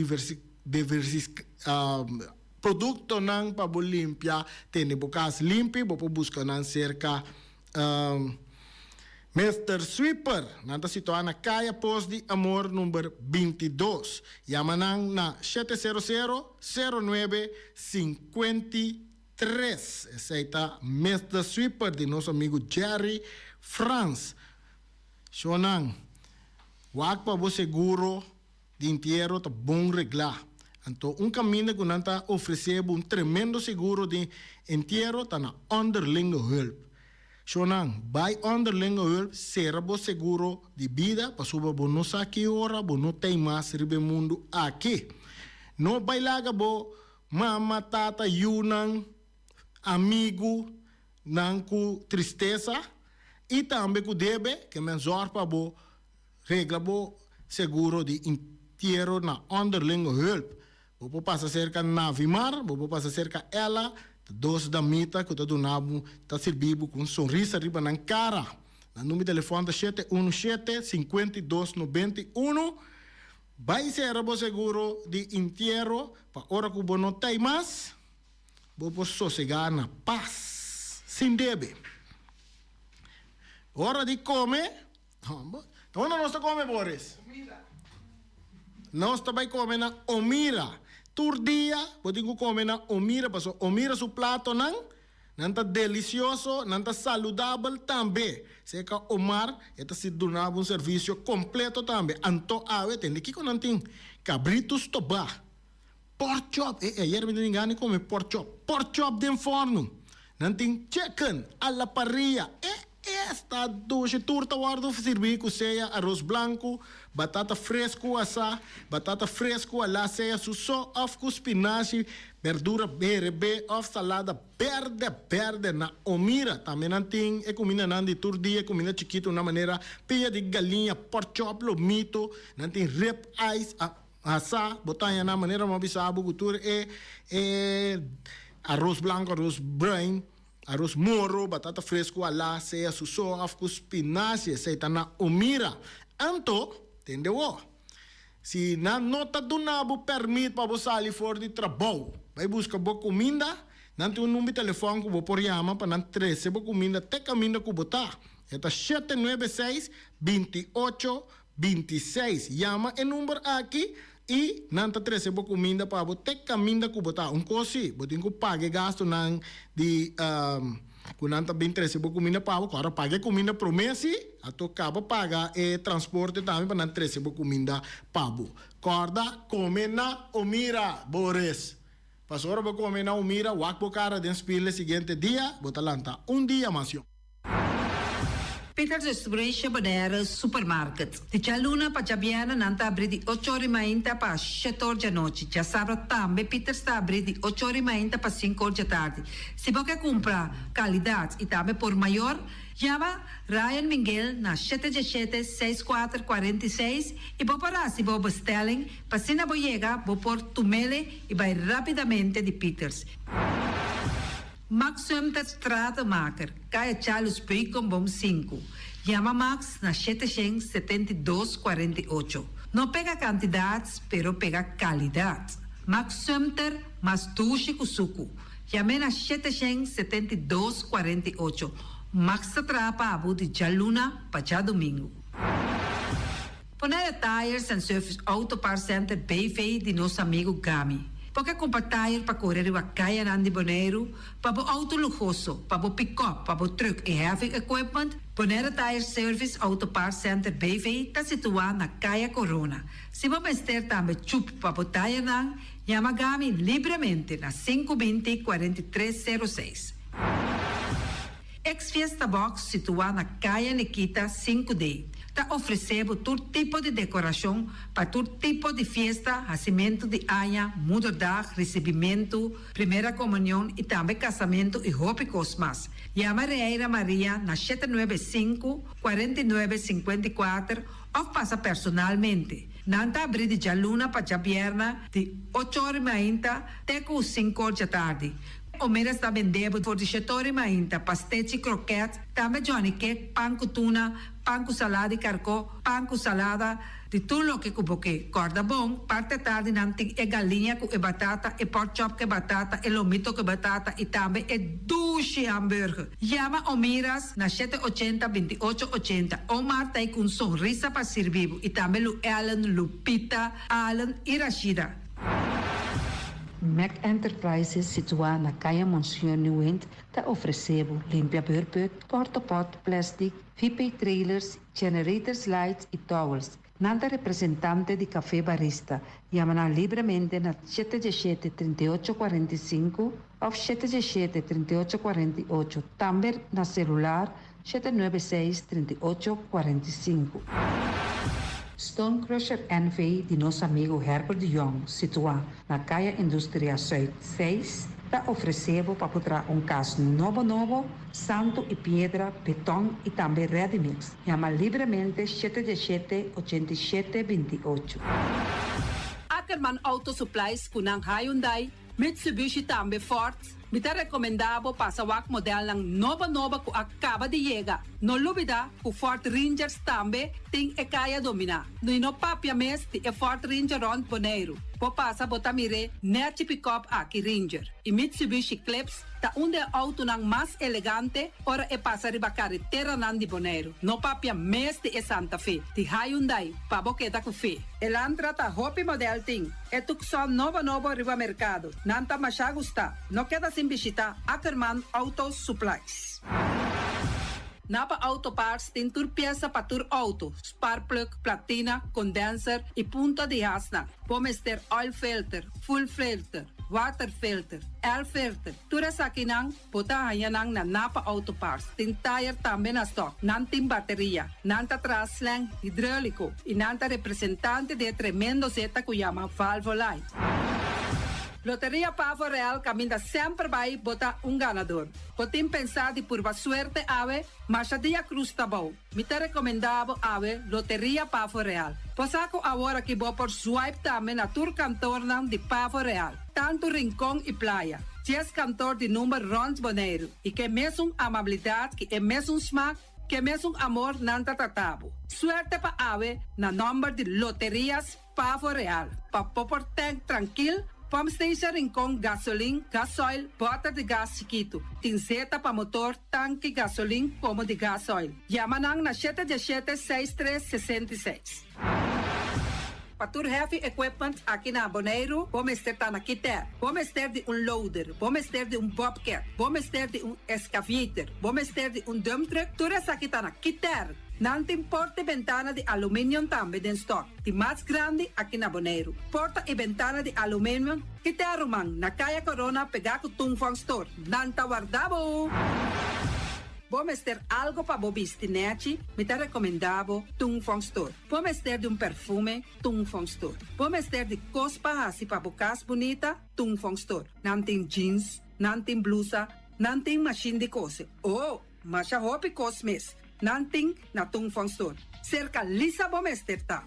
produto nang para bo limpia, tem bocas limpi, bo busca nang cerca Mr. Sweeper, nanta situada na Caia Pos de Amor número 22. Yamanang na 700-09-53. Essa Mr. Sweeper de nosso amigo Jerry Franz. Shonang, wag pa bo seguro de inteiro tá bom reglar. Então, caminho que nanta oferecer tremendo seguro de inteiro tá na underling help. Shonang, by underling hulp, serbo seguro de vida, pasuba bo no saki ora, bo no tem mais ribe mundo aqui. No bailaga bo, mama, tata, yunang, amigo, nang ku tristeza, e também ku debe, que menzor pa bo, regla bo, seguro de inteiro na underling hulp. Bo passa cerca Navimar, bo passa cerca ela, dos da mita que está donando está servindo com um sorriso arriba na cara. O número de telefone é 717-5291. Vai ser o seguro de inteiro para hora que você não tem mais. Você sossegar na paz, sem debe. Hora de comer. Onde nós estamos comendo, Boris? Nós estamos comendo na Omira. Tur dia, pode comer na Omira, porque Omira su prato nanta delicioso, nanta saludável também. Se que Omar, está se donava serviço completo também. Anto ave tem que não tem cabritos toba, pork chop, ayer me engano come pork chop de forno. Não tem chicken a la parrilla, esta doce turta guardo servir com ceia, arroz branco, batata fresco asa, batata fresco ala ceia, suso of com spinaci, verdura berebe, of salada verde na Omira. Também não tem comida não de turdia, comida chiquito na maneira pia de galinha, pork chop, lomito, não tem rib eyes, asa, botanha na maneira mabisabo, cultura arroz branco, arroz brain, arroz moro, batata fresco, ala, ceia, suso, afco, spinaci, seita na Omira. Anto, entendeu? Se na nota do nabo permite para você sair fora de trabalho, vai buscar boa comida, não tem número de telefone que você pode chamar para não trazer boa comida, até caminho que você é 796-2826. Chama o número aqui. E não está trazendo comida para você ter caminho que botar coisa, você tem que pagar gasto não de quando não está bem trazendo comida para você, agora paga comida por mês, a tu acaba pagar transporte também para não trazer comida para você. Corda come na Omira, Boris. Pastor para comer na Omira, o cara de espírito seguinte dia, bota lanta dia mais. Peter Distribution Bonera Supermarket. Di Chaluna pa Jabiana nanta abri di 8 ore mainta pa 7 ore di notte. Già sabato tambe Peter sta abri di 8 ore mainta pa 5 ore di tardi. Se vuoi compra qualità e tambe por maior, chiama Ryan Miguel na 717-6446 e può parare se vuoi bestelling, pa se na boiega, vuoi por tumele e vai rapidamente di Peters. Max Sumter Stratenmaker, Kaya Charles Bacon Bom 5. Llama Max na 772-48. No pega cantidades, pero pega calidad. Max Sumter, mas dushi kusuku. Llame na 772-48. Max Trapa Abu de Jaluna, Pacha Domingo. Ponere Tires and Service Auto Parts Center BV de nosso amigo Gami. Porque compra tire para correr a caia Nandi Boneiro, para o auto luxuoso, para o pick-up, para o truck e heavy equipment, Bonera Tire Service Auto Parts Center BV está situado na Caia Corona. Se você ter também chup para o tire nan, chama Gami livremente na 520-4306. Ex-Fiesta Box situado na Caia Nikita 5D. Está oferecendo todo tipo de decoração para todo tipo de festa, nascimento de anha, mudança, recebimento, primeira comunhão e também casamento e roupas mais. Chama Reira Maria na 795-4954 ou passa personalmente. Nanta abrir de Jaluna para Jabierna de 8 horas até 5 horas da tarde. O mera está vendendo por 17 horas pastete croquete, também Johnny Cake, pão com tuna, pão com salada e carcó, pão com salada, de tudo o que cuboque. Corda bom, parte tarde nanti é galinha com batata, e pork chop com batata, e lomito com batata, e também é duche hambúrguer. Chama o Miras na 780-2880. O Marta aí com sorriso para servir, e também o Ellen, Lupita, Alan e Rashida. Mac Enterprises, situada na Caia Monsenhor Nieuwend, está oferecendo limpia beurput, cortopot, plastic, VP trailers, generators lights e towels. Nada representante de café barista. Llama livremente na 717-3845 ou 717-3848. Também na celular 796-3845. Stone Crusher NV de nosso amigo Herbert de Jong, situado na Caia Indústria Zuid 6, está oferecendo para botar caso novo, santo e pedra, betão e também ready mix. Chama livremente 717-8728. Ackerman Auto Supplies kunang Hyundai, Mitsubishi também Ford. Mita recomendado para o modelo ng nova que acaba de chegar. No lubida, o Ford Rangers também tem e kaya domina. No papia mes ti e Ford Ranger Rond Boneiro. Po passa botamire net pick-up aqui Ranger. E Mitsubishi Eclipse ta onde auto nang mas elegante ora e passa riba carretera nandi Boneiro. No papia mes ti e Santa Fe. Ti Hyundai pa boqueta ku fe. Elantra ta hopi model ting. E tukson novo riba mercado. Nanta masya gusta. No queda sin visita Ackerman Auto Supplies. Napa Auto Parts tem tur pieza para tur auto, spark plug, platina, condenser e punta de asna. Pomos ter oil filter, full filter, water filter, air filter. Tura sa kinang, puta hayanang na Napa Auto Parts. Tem tire também na stock, nantim bateria, nanta traslang, hidráulico e nanta representante de tremendo zeta que chama Valvoline. Loteria Pavo Real caminha sempre vai botar ganador. Potem pensar de por suerte ave, mas a dia cruz tá bom. Me te recomendava ave Loteria Pavo Real. Posaco agora que vou por swipe também na tour cantor de Pavo Real. Tanto Rincón e Playa. 10 cantor de número Rons Boneiro. E que mesmo amabilidade, que é mesmo smack, que mesmo amor nanta tatabo. Suerte pa ave na número de Loterias Pavo Real. Pa popor tank tranquil, Pump Station Rincón, gasolina, gasoil, bota de gás chiquito. Tinzeta para motor, tanque, gasolina, como de gasoil. Yamanang na 717-6366. Patur Heavy Equipment aqui na Boneiro, vamos ter na Kiter, vamos ter de loader, vamos ter de bobcat, vamos ter de excavator, vamos ter de dump truck, tudo isso aqui na Kiter. Não tem porta e ventana de alumínio também em stock. De mais grande aqui na Boneiro. Porta e ventana de alumínio que te arrumam na Caia Corona pegar com Tung Fong Store. Não tá guardado. vamos ter algo para bobistinete, me tá recomendado Tung Fong Store. Vamos ter de um perfume, Tung Fong Store. Vamos ter de cospa assim para bocas bonita, Tung Fong Store. Não tem jeans, não tem blusa, não tem machine de coser. Oh, mas a roupa cosmes, não tem na Tung Fong Store. Cerca lisa vamos ter tá.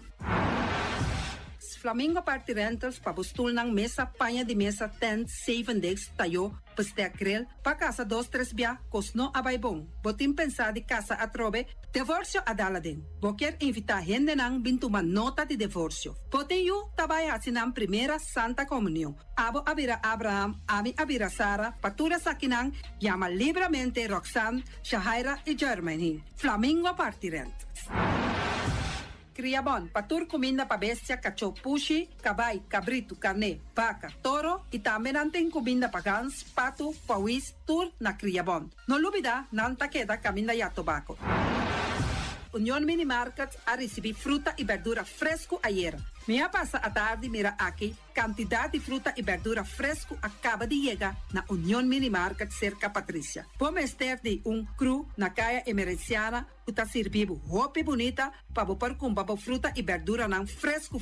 Flamingo Party Rentals para bustul ng mesa, panha de mesa, tent, 7 days, tayo, paste grill, pa casa 2-3 bia, kosno abay bong. Botim pensa di casa atrobe, divorcio adala din. Boker invita gente nang bintuman nota de divorcio. Botin yu tabay asinang primera Santa Comunión. Abo abira Abraham, ami abira Sara, patura sa kinang, llama libremente Roxanne, Shahaira y Germany. Flamingo Party Rentals. Criabon, patur comida pa bestia, cachopushi, cabay, cabrito, carne, vaca, toro, e também natin comida pa gans, pato, pawis, tur na Criabon. No lubida, nanta queda caminda ya tobacco. Union Mini Market a receber fruta e verdura fresco ayer. Minha passa a tarde mira aqui, quantidade de fruta e verdura fresco acaba de chegar na Union Mini Market cerca Patrícia. Vamos ter de cru na caia emergenciana, que está servindo roupa bonita para bopar com babo fruta e verdura não fresco.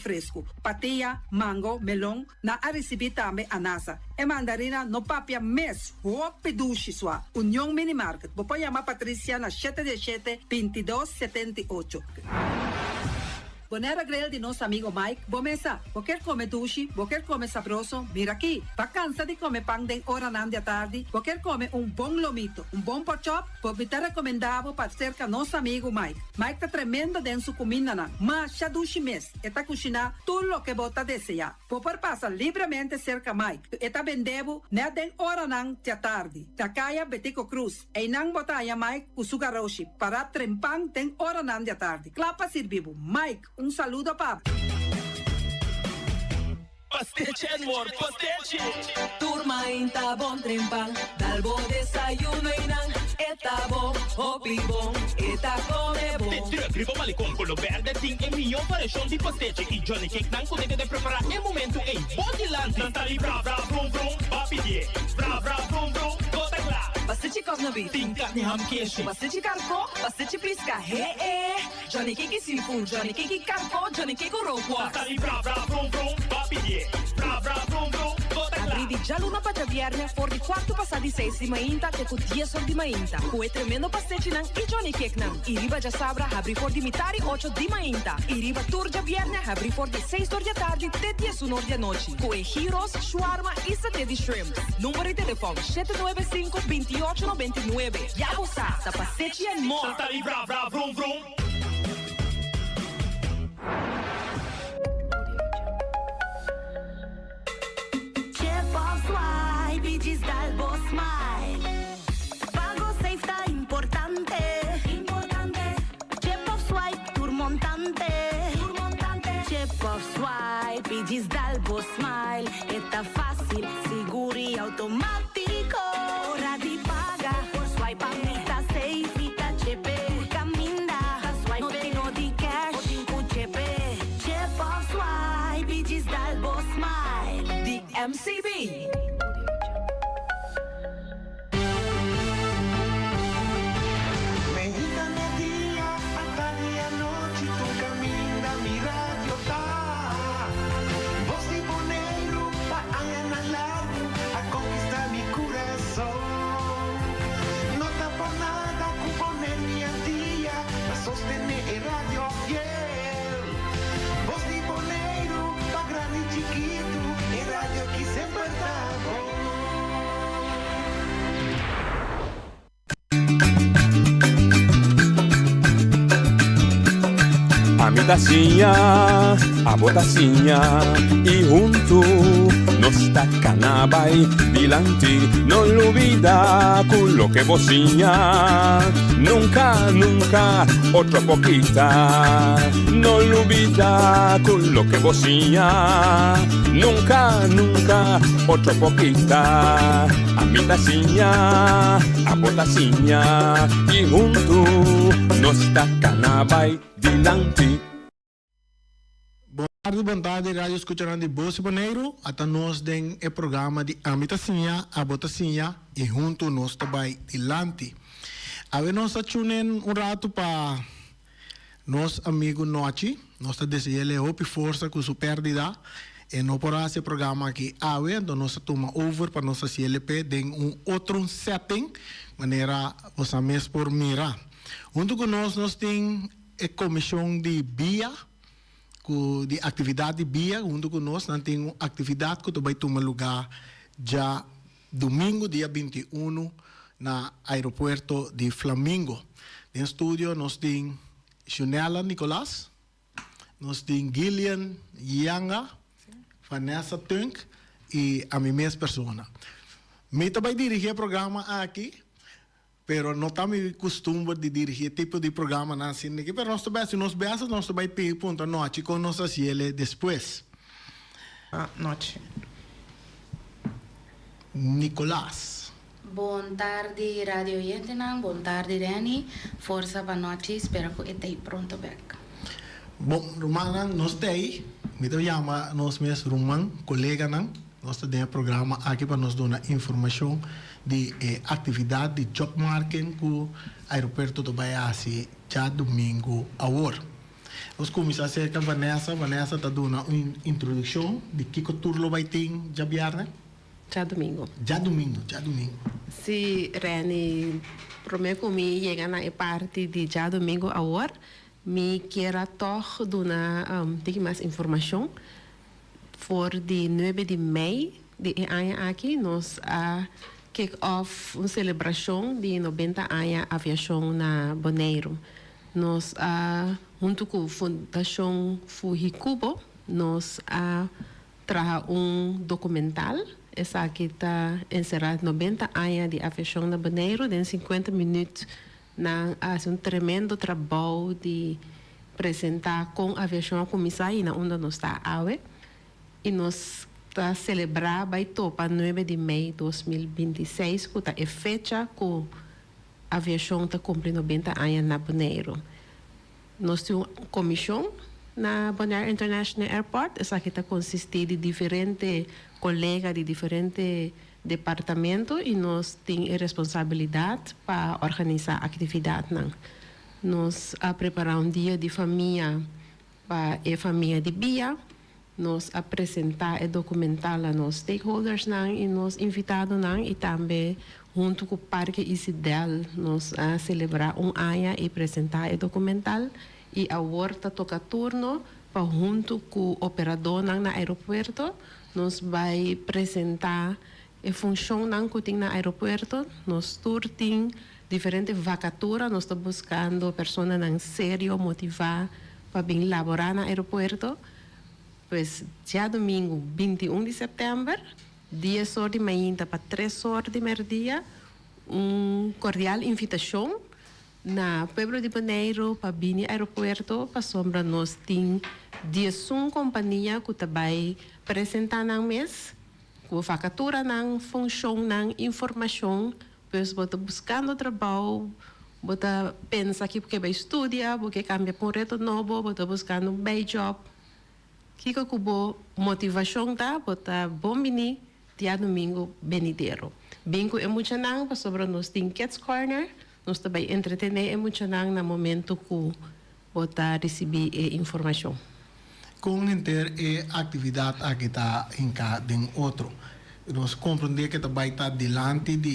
Patia, mango, melão, na a receber também anasa. E mandarina no papia mes, roupa duche sua. Union Mini Market. Vou chamar Patrícia na 717-2278. Bonera grill de nosso amigo Mike. Bomesa, quer comer duche, quer comer sabroso, mira aqui. Vacança de comer pão de hora nan de tarde, quer comer bom lomito, bom porchop, me tá recomendado para cerca nosso amigo Mike. Mike tá tremendo dentro sua comida nan, mas já duche mes, eta cozinhar tudo o que bota desejar. Popor passa livremente cerca Mike, eta vendendo ne den hora nan de tarde. Da caia Betico Cruz, e nan botaya Mike o sugaroshi para trempang den hora nan de tarde. Clapa servivo, Mike. Saludo, papo. Pastiche, amor, pastiche. Turma inta bon trempang, dalbo desayuno inang, eta bon, hopi bon, eta come bon. Te gribo malicom con lo verde, ting e mio parecchio di pastiche. I Johnny Cake nan con deve preparare il momento e body lanti. Non tali bra bra brum brum, papi die. Bra bra brum brum, gota cla. Pastiche cos bit. Ting carne ham queijo. Pastiche carco, pastiche pisca, Johnny Cake seafood, Johnny Cake carco, Johnny Cake roquas. Tali bra bra brum brum, papi die. Bra bra brum brum, gota cla. Abri di già luna para viernes, for di quarto passati 6 di mainta, che con 10 sol di mainta. Cue tremendo pastiche nan i Johnny Cake nan. I riba già sabra, abri for di mitari 8 di mainta. I riba turgia viernes, abri for di 6 di tardi, te 10 un'ora di noci. Cue gyros, shawarma e satè di shrimp. Numero di telefono 795-2899. Ya sa, sa pastiche and more. Tali bra bra brum brum. Digis dal Boss Smile. Pago safe ta importante. Chip of swipe tour montante. Chip of swipe digis dal Boss Smile. Eta fácil, seguro e automático. Hora de pagar por swipe amita safe ita chepe. Caminda, swipe no tenho de cash. O cinco chepe. Chip of swipe digis dal Boss Smile. The MCB. Tacinha, a botacinha e junto nos tacanabay dilante, no olvida con lo que vocinha, nunca, nunca, otra poquita, no olvida con lo que vocinha, nunca, nunca, otra poquita, a mi tacinha, a botacinha e junto nos tacanabay dilante. Boa tarde, rádio escutando de Bolsa Boneiro, até nós tem o programa de Amitacinha, a Botacinha e junto nós também dilante. A ver, nos achunen un rato para nos amigo Nochi, nos desearle hope y fuerza con su pérdida. E no por esse programa aqui, então nós toma over para nossa CLP em outro setting, maneira você mesmo por mirar. Junto com nós temos a comissão de BIA, de atividade de BIA, junto com nós temos uma atividade que vai tomar lugar já domingo, dia 21, no aeroporto de Flamingo. No estúdio nós temos Junela Nicolás, nós temos Gillian Yanga, Vanessa Tunk e a minha mesma pessoa. Me também dirigir o programa aqui, pero não está me costume de dirigir tipo de programa assim aqui, pero nós também pedir ponto noite com nossa ciele depois. Noite. Nicolás. Boa tarde, Radio Yetenang. Boa tarde, Reni. Força para noite. Espero que esteja pronto back. Bom, Romana, nós temos. Me chama nós mesmos Roman, colega não. Nós temos um programa aqui para nos dar informação de atividade de job marketing que o aeroporto do Baiasi já domingo a hora. Nós começamos a com a Vanessa. Vanessa está dando uma introdução de que turno vai ter já viernes? Já domingo. Já domingo. Se Reni, prometo que me chega na parte de já domingo a hora. Me quero toch dar mais informação. Voor de 9 de maio de ano aqui, nós kick-off uma celebração de 90 anos aviação na Bonaire. Nós, junto com a Fundação Fujicubo, nós traz documental. Essa aqui está encerrado 90 anos de aviação na Bonaire, em 50 minutos. Há tremendo trabalho de apresentar com a aviação comissária onde nós está hoje. E nós está celebrar vai para 9 de maio de 2026, que é a fecha que a aviação está cumprindo 90 anos na Bonaire. Nós temos uma comissão na Bonaire International Airport. Essa aqui está consistida de diferentes colegas de diferentes departamento e nós temos a responsabilidade para organizar a atividade. Nós preparamos dia de família para a família de BIA, nós apresentar e documentar a nossos stakeholders e nós invitados e também junto com o Parque Isidel nós celebrar ano e apresentar e documentar e a horta toca turno para junto com o operador no aeroporto nós vai apresentar a função que tem no aeroporto, nós temos diferentes vacaturas, nós estamos buscando pessoas sério motivar para vir laborar no aeroporto. Pois, já domingo, 21 de setembro, 10 horas de manhã para 3 horas de meio-dia, cordial invitação na Pueblo de Bonaire para vir ao aeroporto, para sombra nós temos 10 companhia que vai apresentar no mês, com vacatura, função, informação, pois você buscando trabalho, você pensa que porque vai estudar, porque cambia para um reto novo, você buscando um bom job. Que é a motivação da, você bom menino, dia domingo, benideiro. Bem que é muito não, para sobre nós tem Kids Corner, nós também entretener é muito não no momento que você receber informação. Com a atividade aqui está em cada outro. Nós compreendemos que vai estar diante do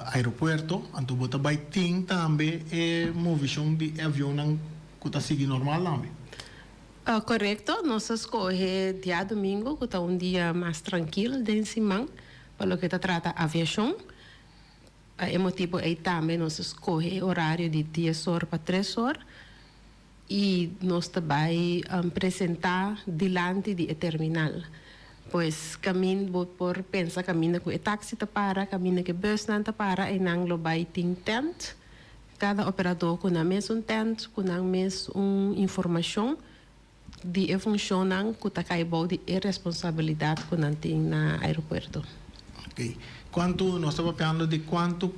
aeroporto, então você vai ter também a movição de avião que está seguindo normal também. Correto, nós escolhemos dia domingo, que está dia mais tranquilo de semana, para o que trata a aviação. É motivo aí também nós escolhemos horário de 10 horas para 3 horas. E nós também apresentar diante do terminal. Pois caminho por pensar caminho que o táxi está para, caminho que o bus não está para, e não lo vai ter tent. Cada operador com a mesma tent, com a mesma informação de funcionam que está caibo de responsabilidade que não tem no aeroporto. Ok. Quanto nós estamos falando de quanto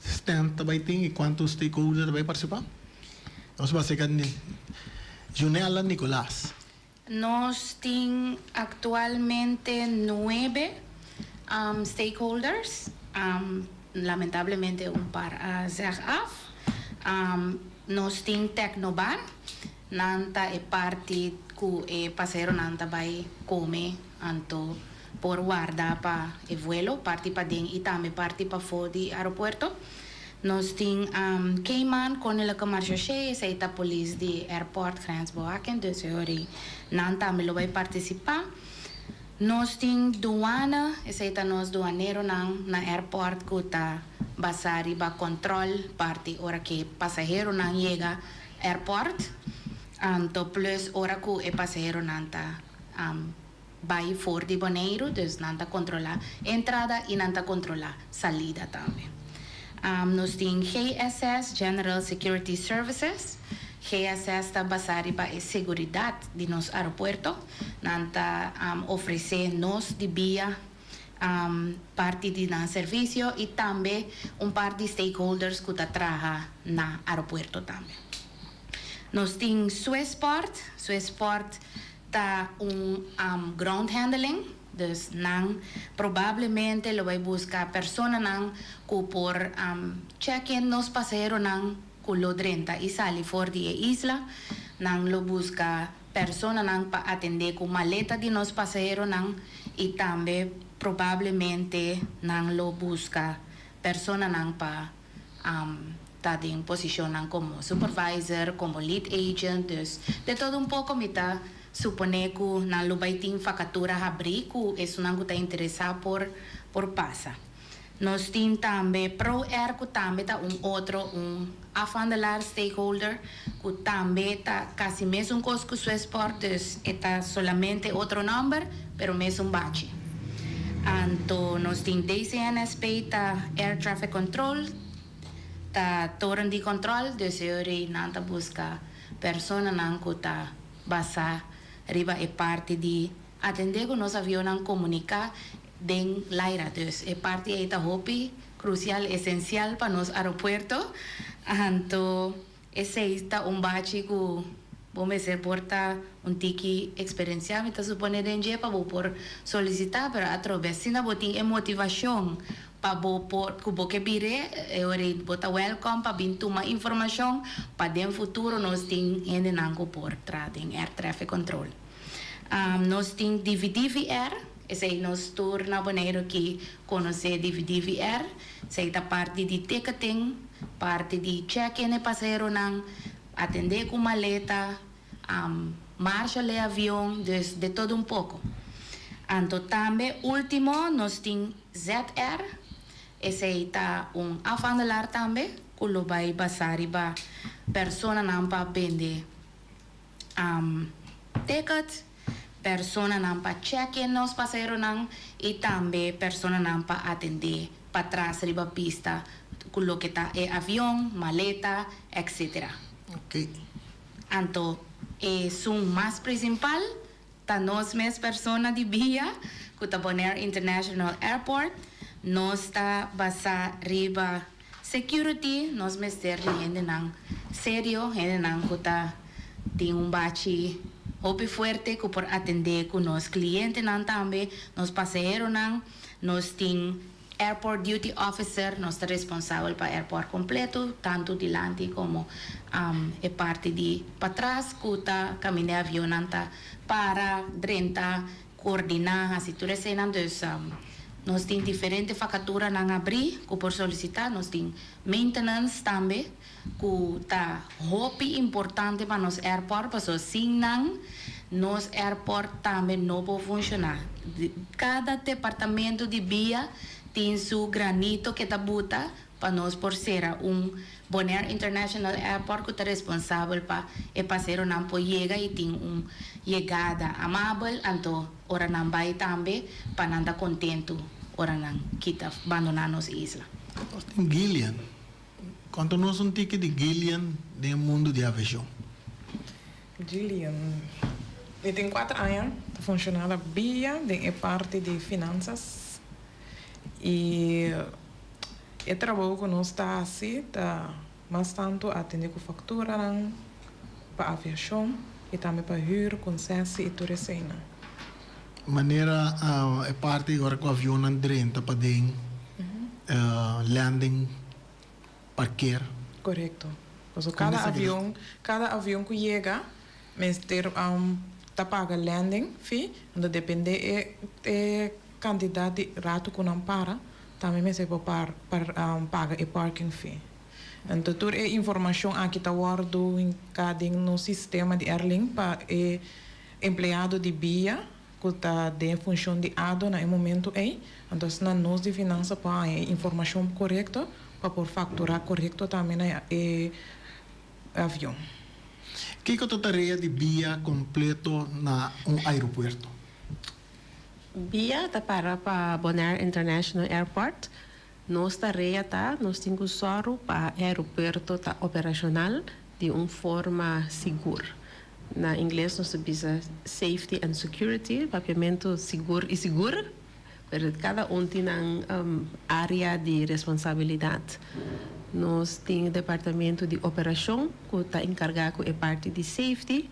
stand vai ter e quantos stakeholders vai participar? Nós vamos chegar Junela Nicolás. Nós temos atualmente 9 stakeholders. lamentablemente un par zich af. Nos ting Tecnobar, nanta e parti ku e pasero nanta bay come anto por guarda pa e vuelo, parti pa ding itame parti pa fo di aeropuerto. Nos ting Cayman Koninklijke Marechaussee, seita police di airport grensbewaking, dus hori nanta me lo bay participa. Nos ting douane, seita nos douanero nang na airport kuta basari ba control parti ora que pasajero nang llega airport. Anto plus ora ku e pasajero nanta vai for di Bonaire, dus nanta controla entrada y nanta controla salida también. Nos ting GSS, General Security Services. GSS ta basari ba e seguridad di nos aeropuerto. Nanta ofrece nos di via parte di na servicio y también un par de stakeholders que trabajan na aeropuerto también. Nos ting Swissport ta un ground handling, dus nang probablemente lo vai buscar persona nang ku por check-in nos pasero nang ku lo drenta y sali for di isla, nang lo busca persona nang pa atender ku maleta di nos pasero nang y también probablemente nang lo busca persona nang pa ta din position nang como supervisor, como lead agent, dus de todo un poco mita supone que nang lo baiting facatura abri ku es nang ku ta interesa por pasa. Nos tin tambe Pro Air ku tambe ta un afandelar stakeholder ku tambe ta casi mes un cosco Swissport, dus eta solamente otro number pero mes un bache. Anto nos tin DCNSP ta Air Traffic Control ta toren di control, dus euri nanta busca persona nang ku ta basa riba e parte di atender con nos avionan comunica den laira, dus e parte eta hopi crucial, esencial para nos aeropuerto. Anto ese está un bache ku vamos ser porta un tiki experiencia me ta supone denje pa bo por solicitar pero através sina botin e motivación pa bo por kubo ke bire e ori bota welcome pa bintu ma informação pa den futuro nos ting ende nango por trading air traffic control. Nos ting DVDVR, esse nos tour na Bonaire que conhece DVDVR, seita parte di ticketing, parte di check-in e passageiro nang atender com maleta, marcha le avião, de todo um pouco. Anto também, último, nós tem ZR, esse está afandelar também, que lo vai basari ba persona não pa vender ticket, persona não pa check-in nos passageiro nang, e também persona não pa atender para trás riba pista, com lo que tá é avião, maleta, etc. Ok. Anto, un más principal, ta nos mes persona di via, que ta Bonaire International Airport, nos ta basa riba security, nos mes ter gente nang serio, gente nang kuta ting un bachi hopi fuerte que por atender con nos clientes nang tambe, nos pasajero nang, nos ting airport duty officer, nos está responsável para airport completo, tanto delante como e parte de para trás, kuta caminhar avião nanta para drenta coordenar a situação, dus nós tem diferente facatura nang abrir, que por solicitar, nós tem maintenance também, que tá hopi importante para nos airport, para so sin nang nos airport também não pode funcionar. Cada departamento de via tem seu granito que tá buta para nós por ser Bonaire International Airport que está responsável para o passageiro não pode chegar e tem chegada amável, então ora não vai também para não estar contento, ora não quita abandonar nossa isla. Tem Gillian. Conta-nos um ticket de Gillian no mundo de aviação. Gillian, eu tenho 4 anos, funciona bem, é parte de finanças. E eu trabalho com nós assim, mas tanto atender com factura para aviação e também para huur, concessie e turismo. Maneira é parte agora com o avião não drenta para dentro. landing, parquear. Correcto. Pues ¿Cómo cada es aquello? avión que llega, te paga landing fee, então depende cantidad de rato que não para, também me se paga a parking fee. Então, toda a informação aqui está guardada no sistema de Airlink para o empregado de BIA, que está em função de ADO no momento aí. Então, na nós de finanças para a informação correta, para por faturar correto também o avião. Que é a tarefa de BIA completo na aeroporto? BIA está para Bonaire International Airport. Nós tarefa nós temos só para o aeroporto tá operacional de uma forma segura. Na inglês nós diz safety and security, papiamento seguro e seguro. Pero cada tem área de responsabilidade. Nós temos departamento de operação que está encarregado da parte de safety.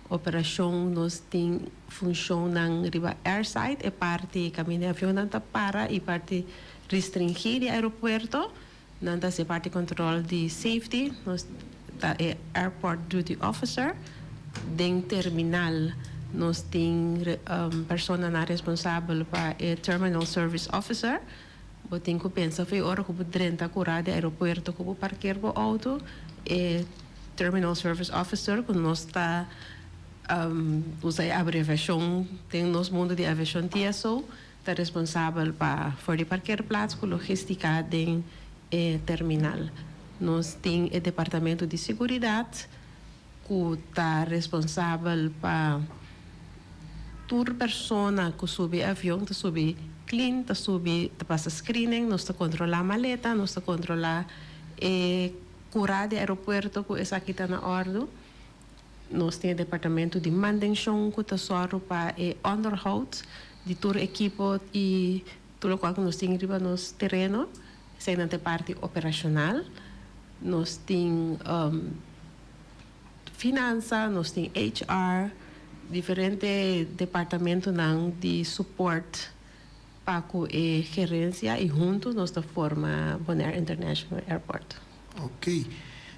Operação nós temos função na riba airside, a parte caminho de avião não para e parte restringir o aeroporto, não está a parte controle de safety. Nós tá airport duty officer, dentro terminal nós temos pessoa responsável para o terminal service officer. Eu tenho que pensar que hora que eu drenta curar do aeroporto que eu parquear o auto, terminal service officer que nós está usa a abreviação, tem nosso mundo de aviação TSO, está responsável para for parquear plaats com logística dentro terminal. Nós temos o departamento de segurança que está responsável para toda pessoa que sube avião, que sube clean, que passa screening, nós controla a maleta, nós controla curar do aeroporto, que essa aqui está na ordem. Nós temos departamento de manutenção, que está só para onderhoud, de todo equipo e tudo o que nós temos riba nos terreno, sendo a parte operacional. Nós temos finanças, nós temos HR, diferentes departamentos de suporte para a gerência e juntos nós da forma Bonaire International Airport. Ok.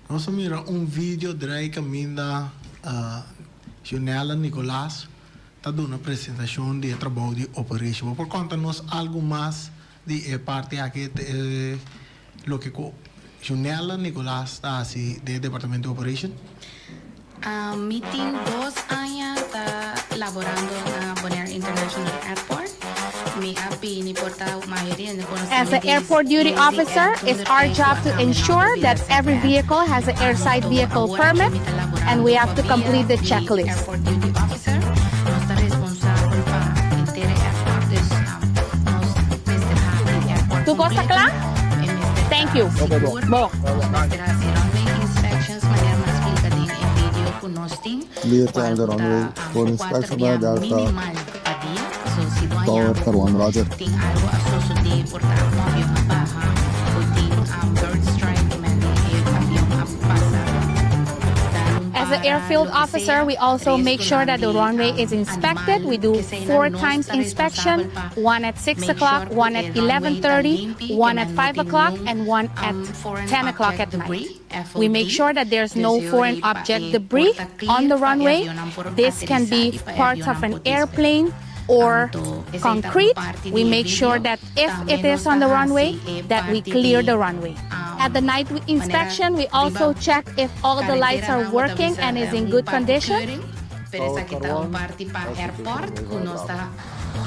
Nós mira vídeo de caminho da Junela Nicolás está dando uma apresentação de trabalho de operação. Por conta-nos algo mais de parte aqui lo que Junela Nicolás está assim de departamento de operação. Meeting 2 años está laborando na Bonaire International Airport. As an airport duty officer, it's our job to ensure that every vehicle has an airside vehicle permit, and we have to complete the checklist. Airport duty officer, no está responsable para entire airport. Tu gosta lá? Thank you. Bom. Inspections, maneira mais explicadinha em vídeo que nós temos. Lead time the runway for inspection by Delta. Tower for 1, Roger. Tem algo associo de portar um avião a barra, ou tem bird strike, avião a passar. As an airfield officer, we also make sure that the runway is inspected. We do 4 times inspection, one at 6 o'clock, one at 11:30, one at 5 o'clock, and one at 10 o'clock at night. We make sure that there's no foreign object debris on the runway. This can be parts of an airplane or concrete. We make sure that if it is on the runway, that we clear the runway. At the night inspection, we also check if all the lights are working and is in good condition. Pero essa aqui está parte para airport, que nós está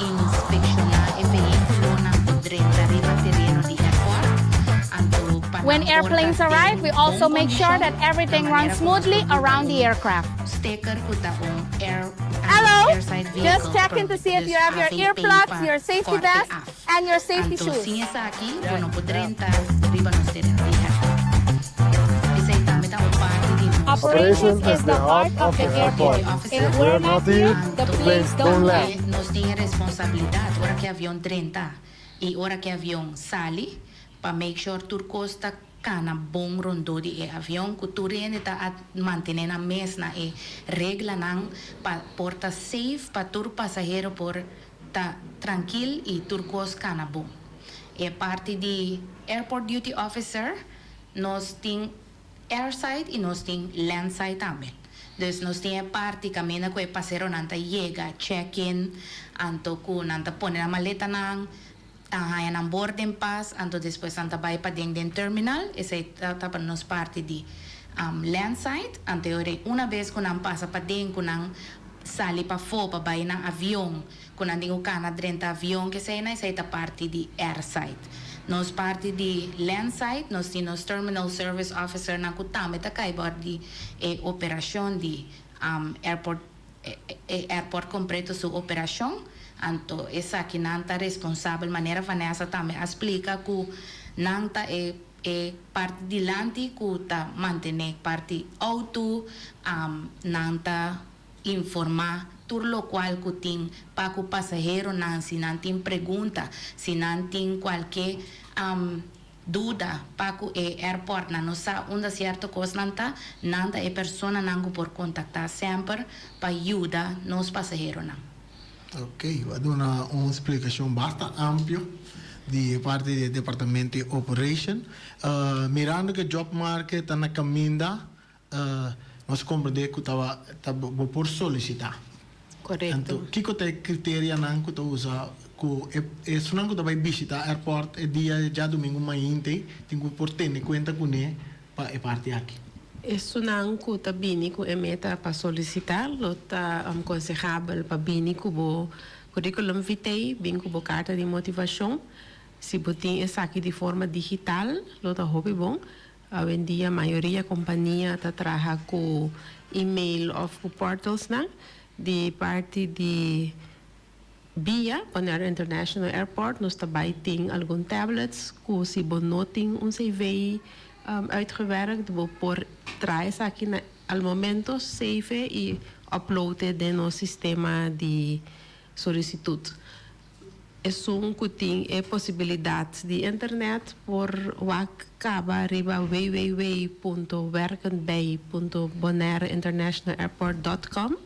inspeccionar o veículo na arriba terreno de airport. When airplanes arrive, we also make sure that everything runs smoothly around the aircraft. Hello, just checking to see if you have your earplugs, your safety vest, and your safety shoes. Operations is the heart of the airport. If we're not here, the planes don't land. Nós temos responsabilidade, hora que o avião drenta e hora que o avião sai, para make sure tur costa cana bom rondo de avião que tu está manter na mesma regra não para porta safe para tur passageiro por tá tranquilo e tur costa cana bom. é parte de airport duty officer, nós tem airside e nós tem landside também. Dus nós tem a parte caminha com o passeiro nanta chega, check-in, anto ku nanta pone a maleta nang tahayan ang boarding pass, anto depois nanta vai para dentro do terminal, essa é para nós parte de landside, anto uma vez que nang passa para dentro, que nang sali para fora para vai ng avião, que nang dingo kana dentro do avião, que sei na essa é a parte de airside. Nós parte de landside, nós temos terminal service officer na kutame ta kay de operação de airport completo sua operação. Anto essa que nanta responsável maneira Vanessa também explica que nanta é parte de lante que ta manter parte auto nanta informar tudo lo qual que tem para o passageiro não se não tem pergunta se não tem qualquer dúvida para o airport não sabe onde certa coisa não é pessoa não por contactar sempre para ajudar nos passageiros não. Ok, vou dar uma explicação bastante ampla de parte do departamento de operation. Mirando que o job market está na caminho, nós compreendemos que estava por solicitar. Correto. Então, que criteria não que usa que isso não que vai visitar airport é dia já domingo manhã tem que por ter em conta com ele para parte aqui. Isso não que tá bem que é meta para solicitar, lo tá aconselhável para bem que o currículo vitae, bem que o carta de motivação, se botem essa aqui de forma digital, lo tá hobby bom. Hoje em dia a maioria companhia tá trabalha com email ou com portals não. De parte de BIA, Bonaire International Airport, nós também temos alguns tablets que se você não tem CV uitgewerkt, você pode trazer aqui no momento, save e uploaden no sistema de solicitude. É que tem a possibilidade de internet por acaba riba www.werkenbij.bonaireinternationalairport.com.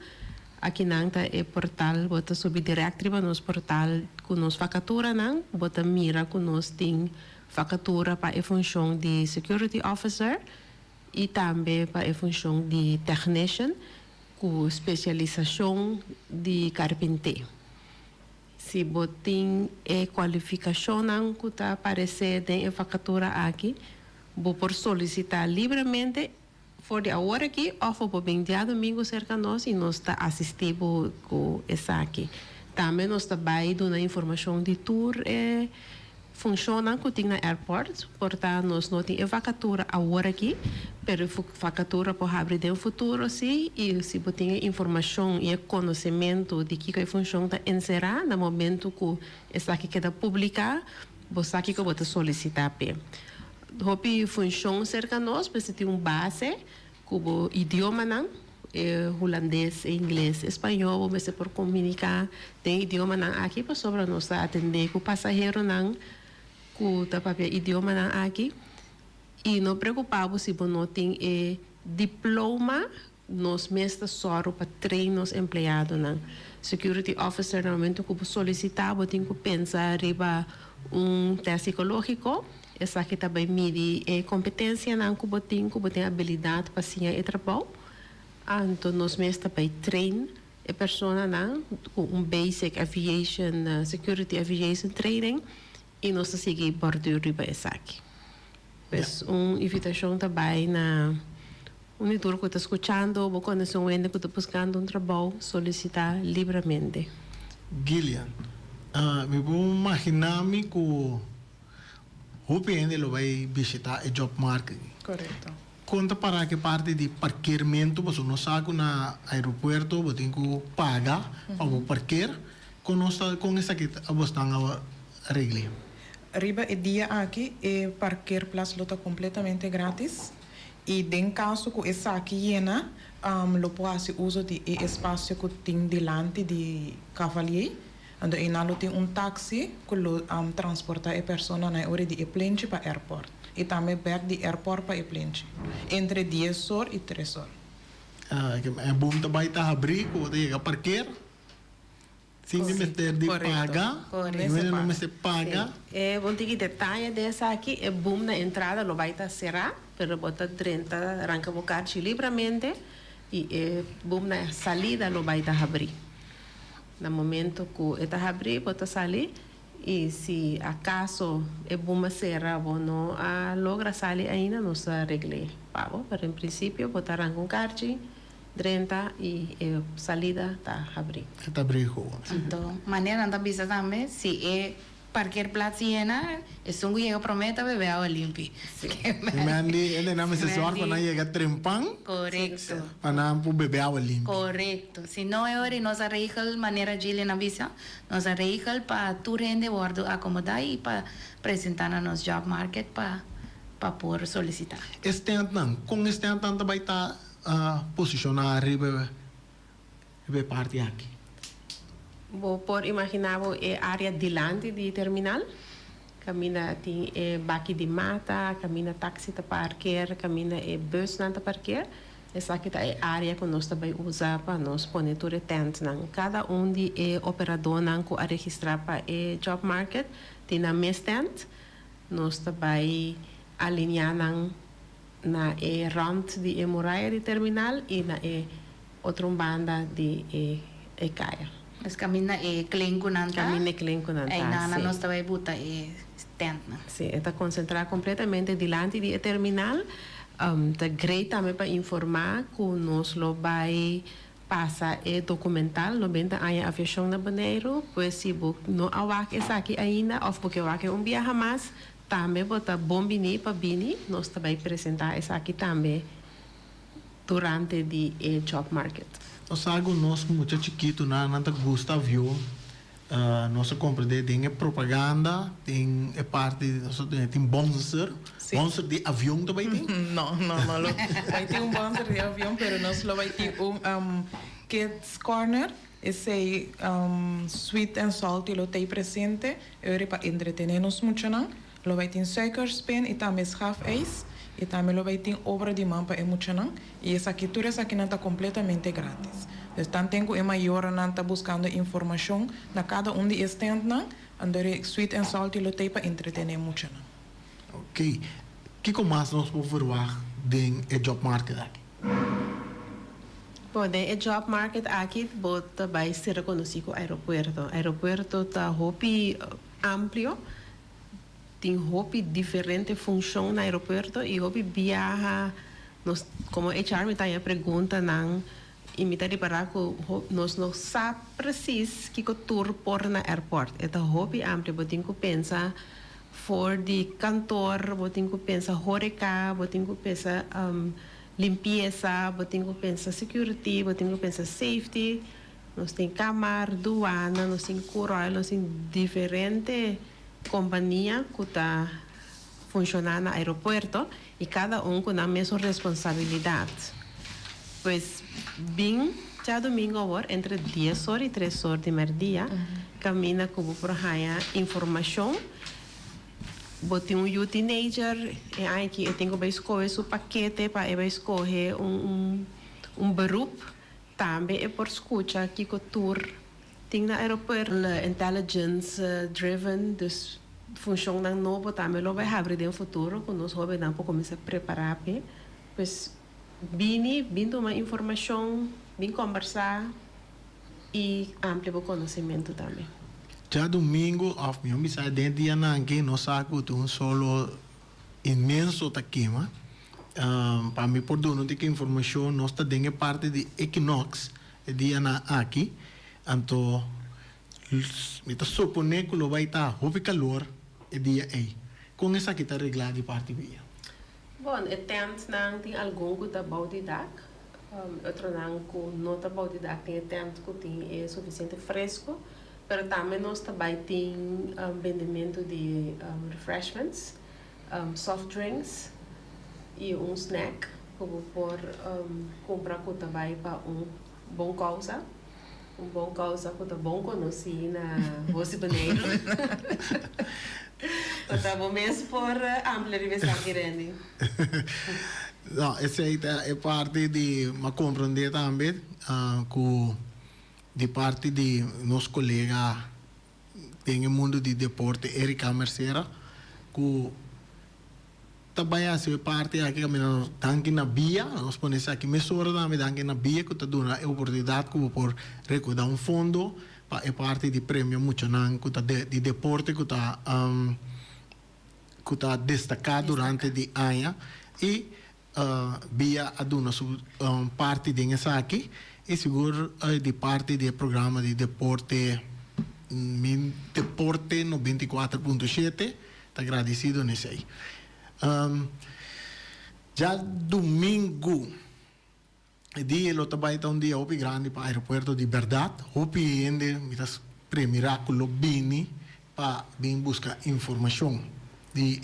Aqui nanta é portal, bota subir direto para nos portal com nos vacatura não, bota mira com nos tem vacatura para a função de security officer e também para a função de technician com especialização de carpinteiro. Se botem a qualificação não que está aparecer em vacatura aqui, vou por solicitar livremente for de hora aqui, ou for bem dia domingo cerca nós e nós está assistindo com essa aqui. Também nós está dando informação de tour funciona que tem na airport, portanto nós não tem vacatura a hora aqui, pero vacatura pode abrir no futuro sim, e se tem informação e conhecimento de que funciona está encerrar no momento que essa aqui queda publicar, você aqui que você solicitar pe. Hopi funciona cerca nós, mas tem base como idioma não, holandês, inglês, espanhol, mas por comunicar tem idioma não aqui para sobre nós atender com passageiro não, com papel idioma não aqui e não preocupado se você não tem diploma nos mestres só para treinar os empregados não. Security officer normalmente que solicitar você tem que pensar riba teste psicológico. Essa aqui também mede competência não que você tem habilidade para ser trabalho. Então nós mesmos também trein a pessoa não com basic aviation security aviation training e nós seguir bordura riba essa aqui. Pues invitação também na unitur que está escutando ou quando é um ente que está buscando trabalho solicitar livremente. Gillian, me vou imaginar-me que o PN lo vai visitar o job market. Correto. Conta para que parte de parqueamento, você não sabe na aeroporto, você tem que pagar para o parquear. Com essa aqui, você está a regra. Riba e dia aqui, o parquear place está completamente grátis. E em caso que essa aqui llena, lo pode fazer uso de espaço que tem delante de cavalier. Ando inalo tem taxi que lo transporta a pessoa na hora de plane para airport. E também back de airport para plane. Entre 10 horas e 3 horas. É bom também estar abrir, quando chega a parquear. Sim, ministério de paga, não me se paga. É bom ter que detalhe dessa aqui, é bom na entrada, não vai estar cerrado, pero bota 30, arranca o carro livremente, e é bom na saída, não vai estar abrir. No momento que está abrir, bota sair, e se acaso é bom cerrar, ou não logra sair ainda, não se arregle pago, pero em princípio, bota arranca um carro, 30 e saída está abrir. Está abrir. Então, maneira não bisa também, se é parquear plaza llena, é um que promete beber água limpa. Mandi, ele não me se sorte para não chegar trempang. Correcto. Para não beber água limpa. Correcto. Se não é hora, nós arregamos maneira de ir na visa, nós arregamos para tu rende bordo acomodar e para apresentar na nosso job market para poder solicitar. Este ano, com este ano também está posicionar a parte aqui. Vou por imaginar a área delante do terminal, camina tem baki de mata, camina táxi de parquear, camina bus na parquear. Essa aqui é a área que nós também usamos para nós pôr tudo tent. Cada de operador que a registrar para o job market tem na minha tent, nós também alinhar na rand de muralha de terminal e na outra banda de caia. Mas camina clean kunanta. Camina clean kunanta. Aí na nós também buta tent. Sim, está concentrado completamente delante do terminal. Está great também para informar que nós lo vai passar documental, no bem a aviação na Baneiro, pois se não há essa aqui ainda, ou porque há viaja mais, também bota bom bini para bini, nós também apresentar essa aqui também durante o job market. Nós algo nós muito chiquito na nanta gusta viu, nós compreende tem propaganda, tem parte tem sponsor de avião também tem? Não, vai ter sponsor de avião, pero nós vai ter kids corner. Esse sweet and salty lo tem presente, para entretenernos muito não. Lo vai ter suikerspin e também half ice e também lo vai ter obra de mão para emocionar e essa aqui tudo essa aqui não está completamente grátis. Então tenho que maior não está buscando informação na cada de stand não, andare sweet and salty lo tem para entretener muito não. Ok, que mais nós podemos ver do job market aqui? Bom, o job market aqui bota vai ser reconhecido o aeroporto. O aeroporto está hopi amplo. Tem hopi diferente função no aeroporto e hopi viaja, como HR me está pergunta não, e me está de parar que nós não sabe precis que o tour por na airport. É hopi amplo, você tem que pensar for de cantor, você tem que pensar horeca, você tem que pensar limpeza, você tem que pensar security, você tem que pensar safety, nós tem câmara, doana, nós tem coral, nós tem diferente companhia que está funcionando no aeroporto e cada com a mesma responsabilidade. Pois, bem, já domingo agora, entre 10 horas e 3 horas de meio-dia, camina como por aí informação. Botei youth teenager, e aí que eu tenho que escolher o paquete para eu escolher beroep. Também é por escutar que o tour tem no aeroporto intelligence driven, dus funciona novo também lo vai abrir no futuro, quando nós vamos dar para começar a preparar, pois vindo uma informação, vim conversar e ampliar o conhecimento também. Já domingo, eu me saí dentro de Ananque, nós saímos um solo imenso aqui, para mim por dono de informação, nós está dentro parte de Equinox, de Ananque. Então, me supone que lo vai estar houve calor e dia aí. Com essa aqui está reglado de parte via. Bom, o tent não tem algum que está bom de dar, outro não que não está bom de dar, tem tent que tem suficiente fresco, mas também nós também tem vendimento de refreshments, soft drinks e snack que vou por comprar que também para bom causa. Bom causa que tá bom conhecer na Rose Baneiro. Tá bom mesmo por ampla revista grande. Não, essa aí é parte de uma compreender também que de parte de nosso colega tem o mundo de deporte, Erika Mercera, que também a sua parte aqui que nós tanque na via, nós ponemos aqui mesura da me tanque na via que está dando a oportunidade como por recordar fundo para parte de prêmio muito não que está de deporte que está destacado durante de ano e via a dona parte de essa aqui e seguro de parte do programa de deporte deporte no 24.7 está agradecido nesse aí. Já domingo, dia eu trabalhei um dia muito grande para o aeroporto de Verdade. Hopi ainda me das Miraculo Bini para vir buscar informação de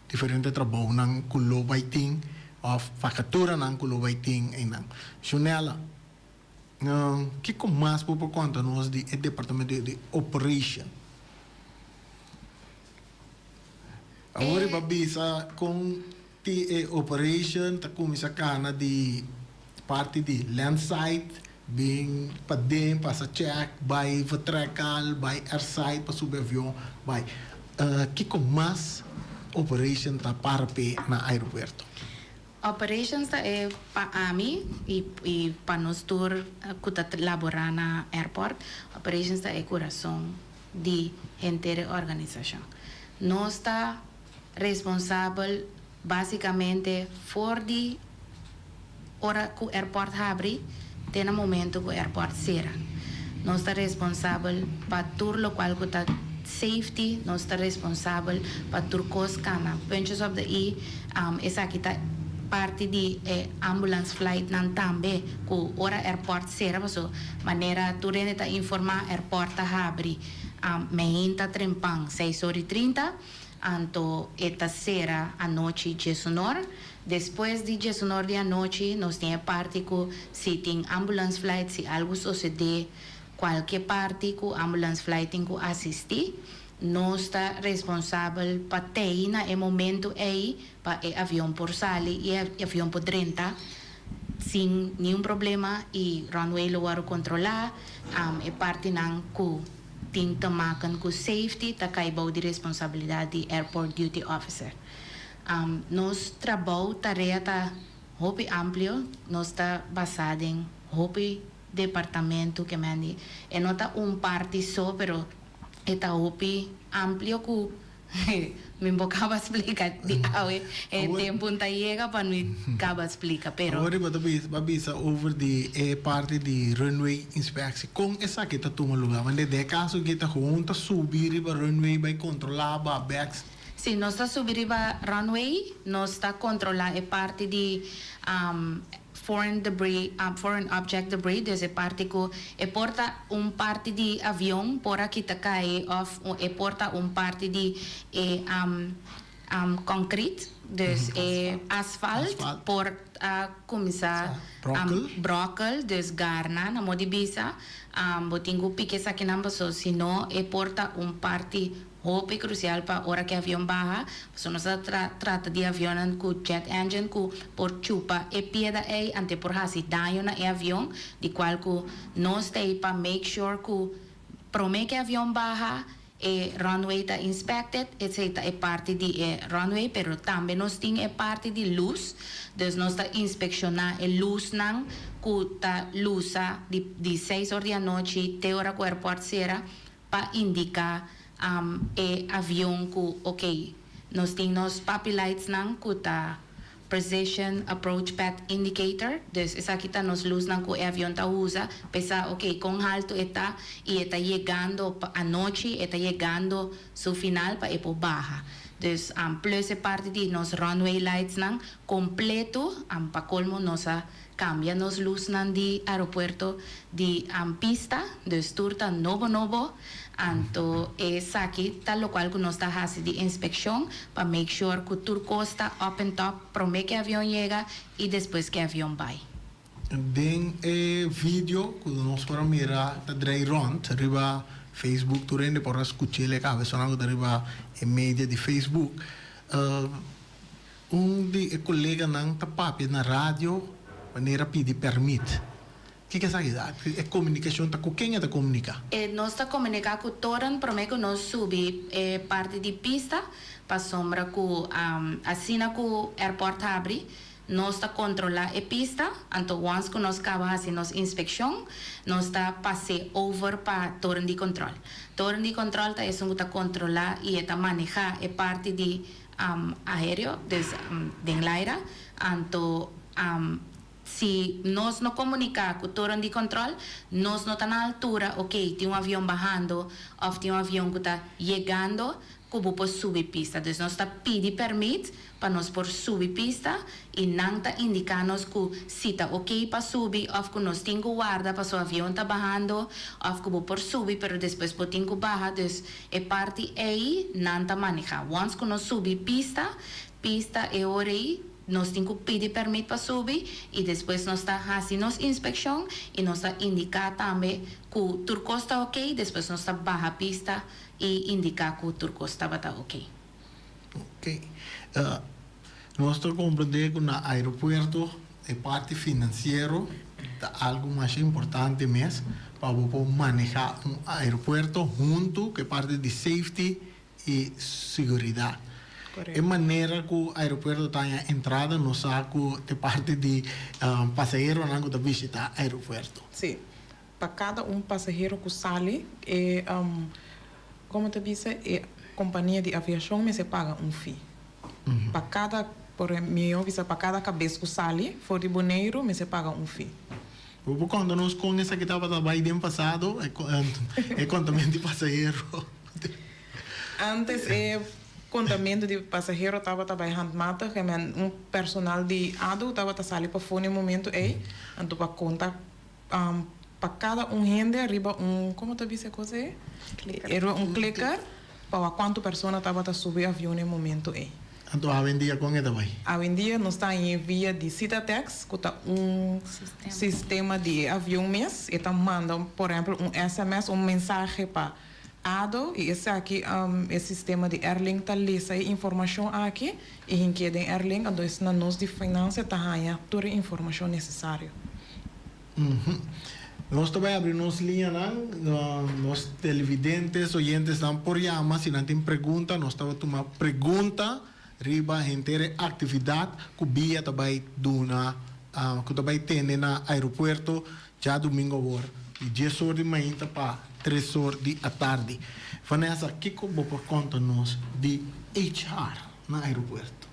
diferentes trabalhos nang kulo baiting of vacatura nang kulo baiting e nang janela. Que com mais por conta nós de departamento de operation. Agora babisa com the operation ta começa cana de parte de landside bem padem passa check by vertical by airside para subir avião by que com mais operation ta parpe na aeroporto. Operations ta pa ami e pa nos tour kuta laborar na airport. Operations ta coração de inteira organização. Nós está responsável basicamente por de hora que o airport abre, tem no momento que o airport será. Nós está responsável para tudo lo qual que está safety, nós está responsável para tudo coisa cana. Punches of the E, essa aqui está parte de ambulance flight nan também que hora airport será, so maneira tu rende informar airport abre, meinta trempang 6h30. Anto esta será a noite de sonor. Depois de sonor de a noite, nós temos parte que se tem ambulance flight, se algo suceder, qualquer parte que ambulance flight tem que assistir, nós está responsável para ter na momento aí para o avião por sair e o avião por dentro sem nenhum problema e runway lo waro controlar, é parte não que tem tamakan com safety, tá caibau de responsabilidade de airport duty officer. Nos trabalho tarefa tá hopi amplo, nós tá basado em hopi departamento que mandi. E não tá parte só, pero está hopi amplo que me bocava explicar de awe tempo tá chega para me acaba explicar, pero agora babisa over de parte de runway inspection com essa que tá toma lugar, mas de caso que tá junta subir para runway vai controlar ba bags. Sim, nós está subir para runway, nós está controlar parte de foreign debris, foreign object debris, desde parte que porta parte de avião por aqui tá cai of porta parte de concrete, dus asfalt por começar broccoli, dus garna na modibisa, botingo piques aqui na baso, sino porta parte hope crucial para hora que avião baja, so nós trata de avião com jet engine com por chupa e pieda ante por hasi daño na avião, de qual que nós tem para make sure que promete que avião baja runway está inspected, etc. É parte de runway, pero também nós tem parte de luz, dus nós está inspecionar a luz não que está lusa de 6 horas da noite até hora que o aeroporto será para indicar avião que, ok, nós temos papilites não que tá precision approach path indicator, dus essa aqui tá nos luz não que o avião tá usa, pensa, ok, com alto está e está chegando a noite, está chegando seu final para ir por barra. Dus plus a parte de nos runway lights não completo, para colmo nossa cambia nos luz não de aeroporto de pista, dus turta novo. Anto essa aqui tá local que nós está fazendo de inspeção para make sure que tudo costa up and top, promete que o avião chega e depois que o avião vai. Den vídeo que nós para mirar tá dry rond, arriba Facebook tu rende para escutar le cabeça não tá arriba em mídia de Facebook. De colega não tá papi na rádio maneira pedir permit. que é essa idade? É comunicação, tá com quem é da comunicar? Nós está comunicando com todos, prometo nós subir parte de pista para sombra com assina com o aeroporto abre. Nós está controlar a pista, então once que nós acaba assim nossa inspeção, nós está passe over para torre de controle. Torre de controle tá isso está controlar e está manejar a parte de aéreo de l'aire, então se nós não comunicar com o torre de controle, nós não está na altura, ok, tem avião bajando, ou tem avião que está chegando, que vou subir pista. Então, nós está pedindo permit para nós por subir pista e não está indicando que se está ok para subir, ou que nós temos que guardar para o avião está bajando, ou que vou por subir, mas depois vou ter que bajar. Então, é parte aí, não está manejar. Once que nós subir pista é hora aí, nós temos que pedir permit para subir e depois nós está fazendo nossa inspeção e nós está indicar também que o turco está ok, depois nós está barra a pista e indicar que o turco estava ok. Ok. Nós estamos compreendendo que no aeroporto a parte financeira é algo mais importante mesmo para manejar um aeroporto junto com a parte de safety e segurança. É maneira que o aeroporto tenha entrada no saco de parte de passageiro não da visitar o aeroporto. Sim. Para cada passageiro que sai, como te disse, a companhia de aviação me se paga fee. Para cada, para cada cabeça que sai, for de boneiro, me se paga fee. Quando nós conhecemos que estava trabalhando no passado, é contamento de passageiro. Antes contamento de passageiro estava trabalhando mata, que personal de ado estava sali para fone momento então para conta para cada gente arriba como te disse coisa era clicker para quanto pessoa estava subir avião no momento então a vendia com ele também. A vendia nós está em via de Citatex, que está sistema de avião mês, e tá mandando, por exemplo, SMS, mensagem para ADO, e esse aqui é sistema de Airlink, tá lista informação aqui, e em que tem Airlink, então isso na nós de finanças tá ganha toda a informação necessária. Nós também abrimos linha, nós televidentes, oyentes, não por chamar, se não tem pergunta, nós estamos tomando pergunta, riba, inteira atividade, que via também duna, que também tem no aeroporto, já domingo agora, de 10 horas de manhã para 3 horas da tarde. Vanessa, o que você conta-nos de HR no aeroporto?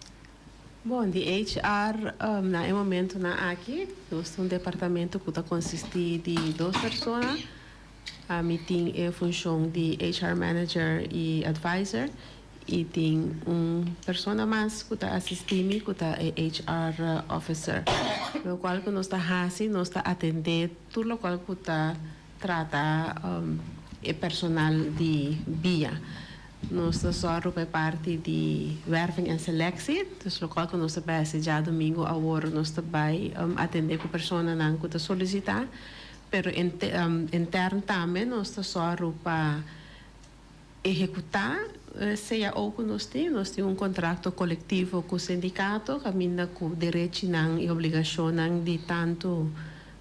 Bom, de HR, no momento aqui, nós temos um departamento que consiste de 2 pessoas. A mim tem a função de HR Manager e Advisor. E tem pessoa mais que está assistindo, que está HR Officer. O qual que nós está fazendo, nós está atendendo tudo o qual que está tratando o personal de BIA. Nós está só para parte de Werving and Selection, então o qual que nós está já domingo agora nós está vai atender com a pessoa que está solicitar, pero interno também nós está só para executar seja o que nós temos contrato coletivo com o sindicato, caminha com direitos e obrigações de tanto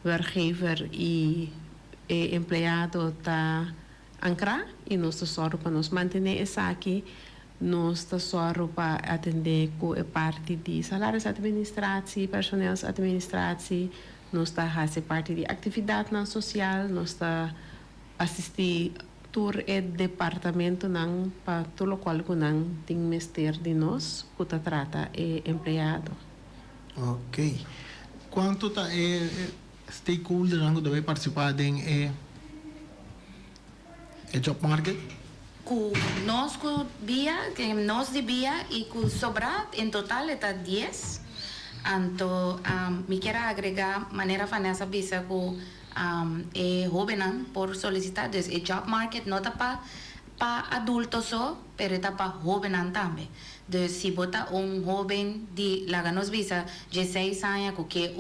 werkgever e empregado tá ancrar e nós só para nos manter isso aqui, nós só para atender com a parte de salários administrativos, personal administrativo, nós fazendo parte de atividade social, nós assistir tur é departamento não para todo o qual que não tem mestre de nós que trata é empregado. Ok. Quanto tá stakeholder não deve participar em job market? Com nós com BIA, nós de BIA e com sobrar em total está 10. Então, me quero agregar maneira Vanessa bisa com jovem por solicitar o job market não está para adultos só, pero está para jovem também. Então, se botar jovem de nos visa 16 anos que quer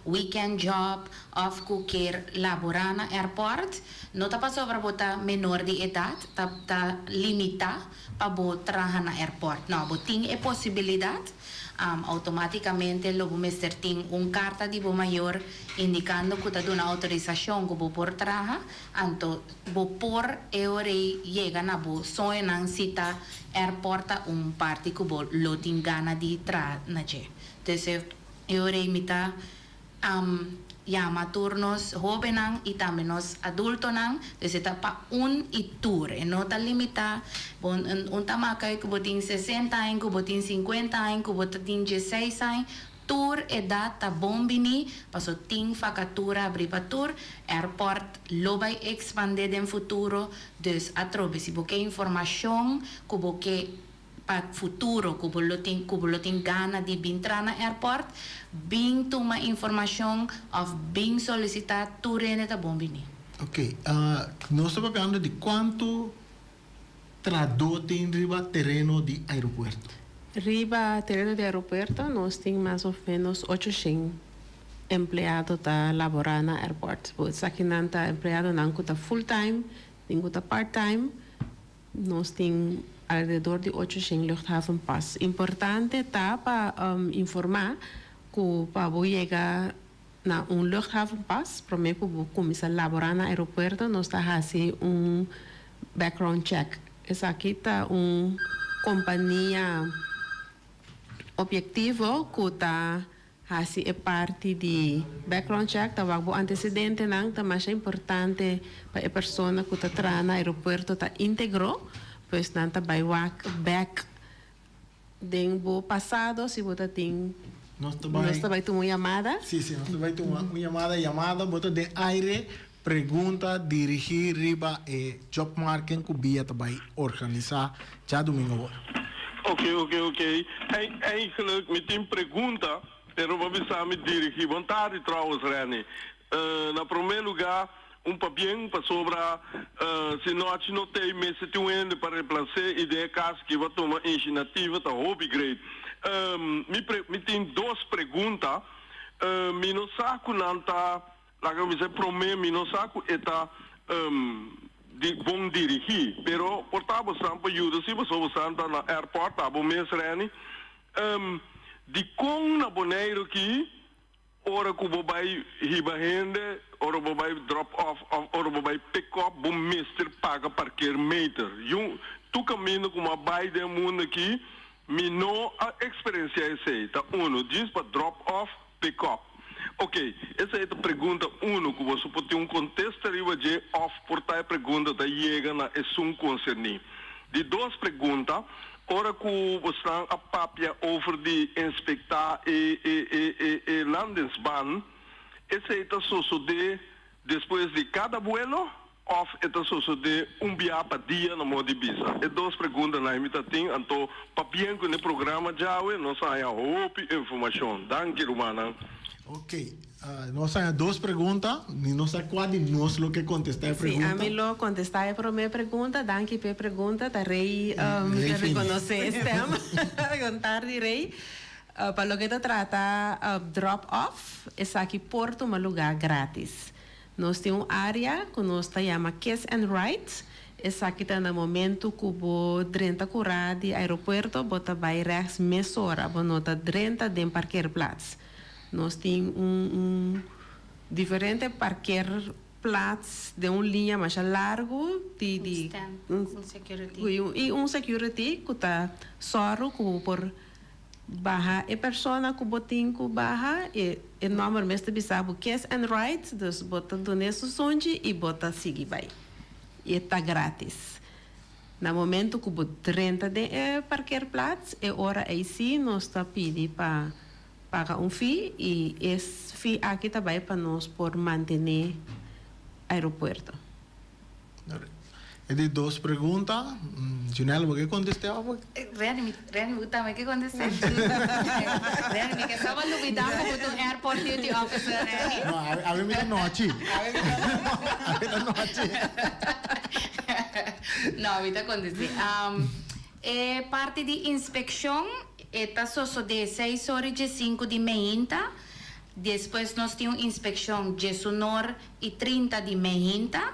weekend job ou que quer laborar na airport, não está para só para botar menor de idade, está limitar para botar trabalhar na airport. Não, tem a possibilidade. automáticamente lo meter ting un carta di bo mayor indicando que está una autorización que bo por traja, anto bo por eore llega na bo soenan cita airporta un parti que bo lo tingana di tra na je. Entonces eore mita llama turnos jóvenes y también los adultos, entonces para un y tour, no está limitado, un tamaca que botín 60 años, que botín 50 años, que botín 16 años, tour edad ta bombini, paso ting facatura abrir para tour, airport lo va a expandir en futuro, entonces a través si boque información, que boque para futuro, que boletim gana de entrar na airport, bem toma informação of bem solicitar turene da bombini. Ok, nós estamos falando de quanto traduz tem riba terreno de aeroporto. Riba terreno de aeropuerto, nós temos mais ou menos 800 empleados da laborar na airport. Porque aqui não está empleado não está full time, nem está part time. Nós temos alrededor de 800 luchthavenpas. Importante está para informar que para chegar na luchthavenpas, primeiro para começar a laborar no aeroporto, nós está fazendo background check. Essa aqui está companhia objetivo que está fazendo parte de background check, está o antecedente não, está mais importante para a pessoa que está no aeroporto está íntegro. Pues nanta by back dengo passado se você tem nós vai ter uma chamada sim nós vai ter uma chamada bota de aire pergunta dirigir riba job market que via também organizar já domingo agora. Ok. Eigenlijk met die pergunta pero vamos me dirigir vontade trouwens Reni. Na primeiro lugar papel para sobrar se nós não tem mês de um para reemplaçar ideia caso que vai tomar iniciativa tá hobby great me tem duas perguntas me não saco nanta lá que eu dizer promê me não saco eta de bom dirigir pero portava sempre ajuda se você usando na airport tá bom mês Reni de com na boneiro aqui ora que o vai riba rende, ora o vai drop off, ora o vai pick up, bom mister paga parqueiro meter. Tu caminho com uma baia de mundo aqui, me não a experiência essa. Tá diz para drop off, pick up. Ok, essa é a pergunta que você pode ter contexto riba de off por tal pergunta da chega na concerni. De duas perguntas. Ora que você está a papia over de inspectar e landensbaan, esse está sucede depois de cada vuelo, ou está sucede dia para dia no modo de visa. E duas perguntas na imita tem, então papia que no programa já nós sai a roupa informação. Danke, Romana. Ok, nós temos duas perguntas, e não sei qual de nós lo que contestar a pergunta. Sim, a mim lo contestar a primeira pergunta, danke pela pergunta, da rei reconhecer este tema, contar de rei. Para lo que te trata drop off, é aqui porto um lugar grátis. Nós temos uma área que nós chama Kiss and Rides, é aqui está no momento que o drenta curar de aeroporto, bota vai rechts meia hora, nota drenta de parkeerplaats. Nós temos diferente parkeerplaats de linha mais largo de security e security que está só por barra e persona que botin que barra e normalmente bisabo Kiss and Rides dus bota donesso sonde e bota seguir vai e está grátis. No momento que bota renta de parkeerplaats e ora aí sim nós está pedindo para paga fee e esse fee aqui também para nós por manter aeroporto. É de duas perguntas. Junel, você contestou? Reni, também que contestou. Reni, que estava duvidando com o airport duty officer, Reni. Não, a mim é noite. Não, me contestei. É parte de inspeção. Esta só de 6 horas e 5 de manhã. Depois nós temos inspeção de 19 e 30 de manhã.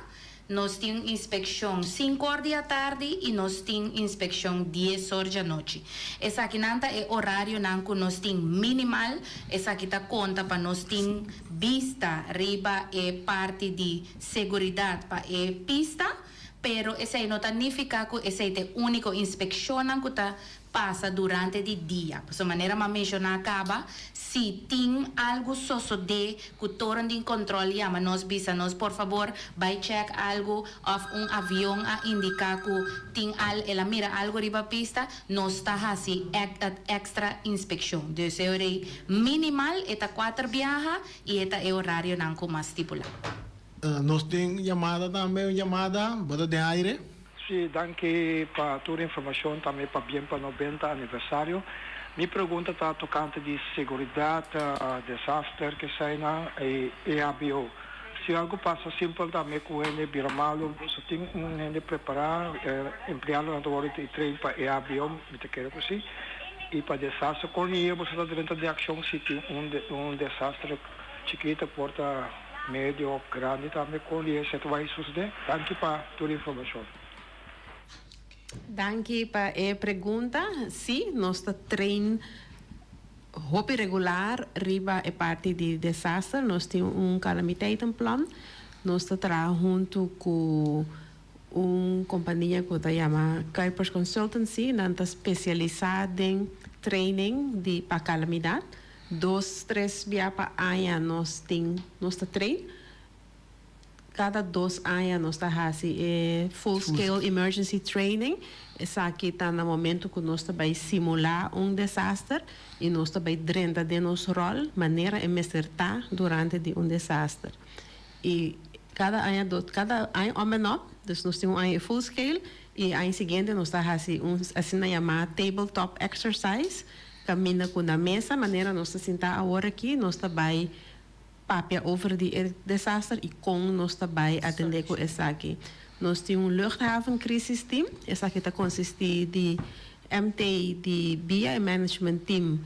nós temos inspeção 5 horas da tarde e nós temos inspeção 10 horas da noite. Essa aqui não é horário não que nós temos minimal, essa aqui tá conta para nós temos vista, riba é parte de segurança para a pista, pero essa aí não significa que essa é a única inspeção que tá passa durante o dia. Por essa maneira, mas mencionar acaba, se tem algo suceder que torna de controle, chama nós bisa, nós por favor, vai check algo of avião a indicar que tem ela mira algo riba pista, nós está assim extra inspeção. Então, é hora minimal, eta 4 viaja e eta é horário não como estipulado. Nós temos chamada também, chamada, bota de aire. Sì, anche per tua informazione, também para bem para 90 aniversário. Mi pergunta está tocante de segurança, desastre que sai na EABO. Se algo passa simples também com ele vira malo, se tem ele preparar, empregado na hora de treino para EABO, me te quero assim. E para desastre, com ele você está dentro de ação se tem desastre chiquito, porta médio, grande também com ele, se vai suceder. Danke para tua informação. Danke para a pergunta. Sim, nós trein hobby regular riba é parte de desastre. Nós temos calamiteitenplan. Nós trabalhamos junto com companhia que se chama Kuipers Consultancy, que especializada em training para calamidade. 2-3 dias para ano nós trein. Cada 2 anos nós estamos fazendo full-scale emergency training. Essa aqui está no momento que nós estamos simular desastre e nós estamos dentro de nosso rol, maneira de acertar durante desastre. E cada ano então, nós temos um full-scale e ano seguinte nós estamos fazendo assim chamado tabletop exercise, caminha com a mesa, maneira nós estamos sentar agora aqui, nós estamos papia over die desastre e com nós também atender com essa aqui. Nós temos luchthaven crisis team, essa aqui está consiste de MT de BIA management team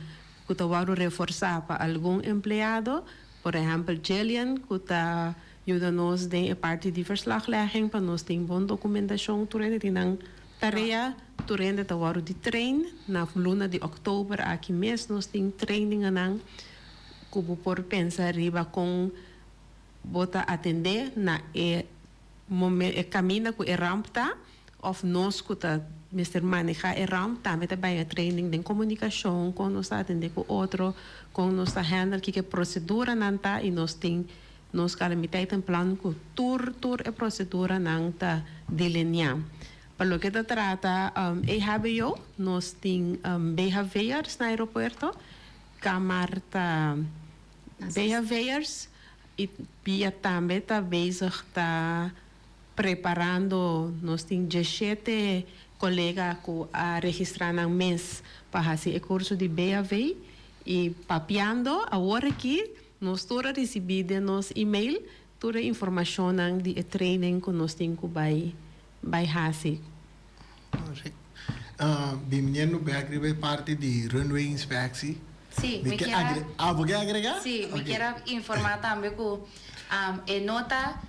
que está vamos reforçar para algum empregado, por exemplo, Jillian que está ajuda-nos a parte de verslaglegging para nós ter boa documentação durante a tarefa, durante a hora de treino, na luna de outubro aqui mesmo nós temos training anang como por pensar riba com bota atender na caminho que rampa of nós que tá Mr. manejar rampa também também a training de comunicação com nós atender com outro com nós handle que procedura nanta e nós tem nós calamidade em plano que tur a procedura nanta delinear para lo que se trata EHBO nós tem behaviors no aeroporto Camarta behaviors e Pia também está bezig está preparando nós temos 17 colegas que a registrar no mês para fazer o curso de BAV e papiando agora aqui nós todos recebemos nos e-mail toda a informação de training que nós temos que vai fazer. Bimnendo vai parte de runway inspection. Sim, me quero agregar? Sim, me quero informar também que nota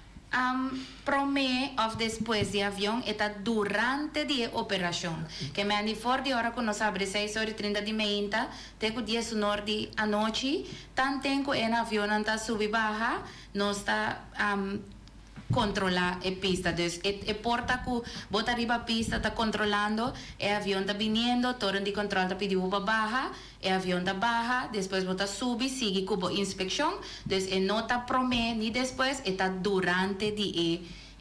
prome of depois de avião está durante a operação. Que me andi fora de hora que nós abre 6h30 de manhã, até que 10 horas da noite, tanto tempo que o avião está subir baja, nós está controlar a pista. Então, a porta que bota arriba a pista está controlando, o avião está vindo, torre de controle está pedindo para baixar, o avião está baja, depois bota subir, sigue com a inspeção, então nota promete e depois está durante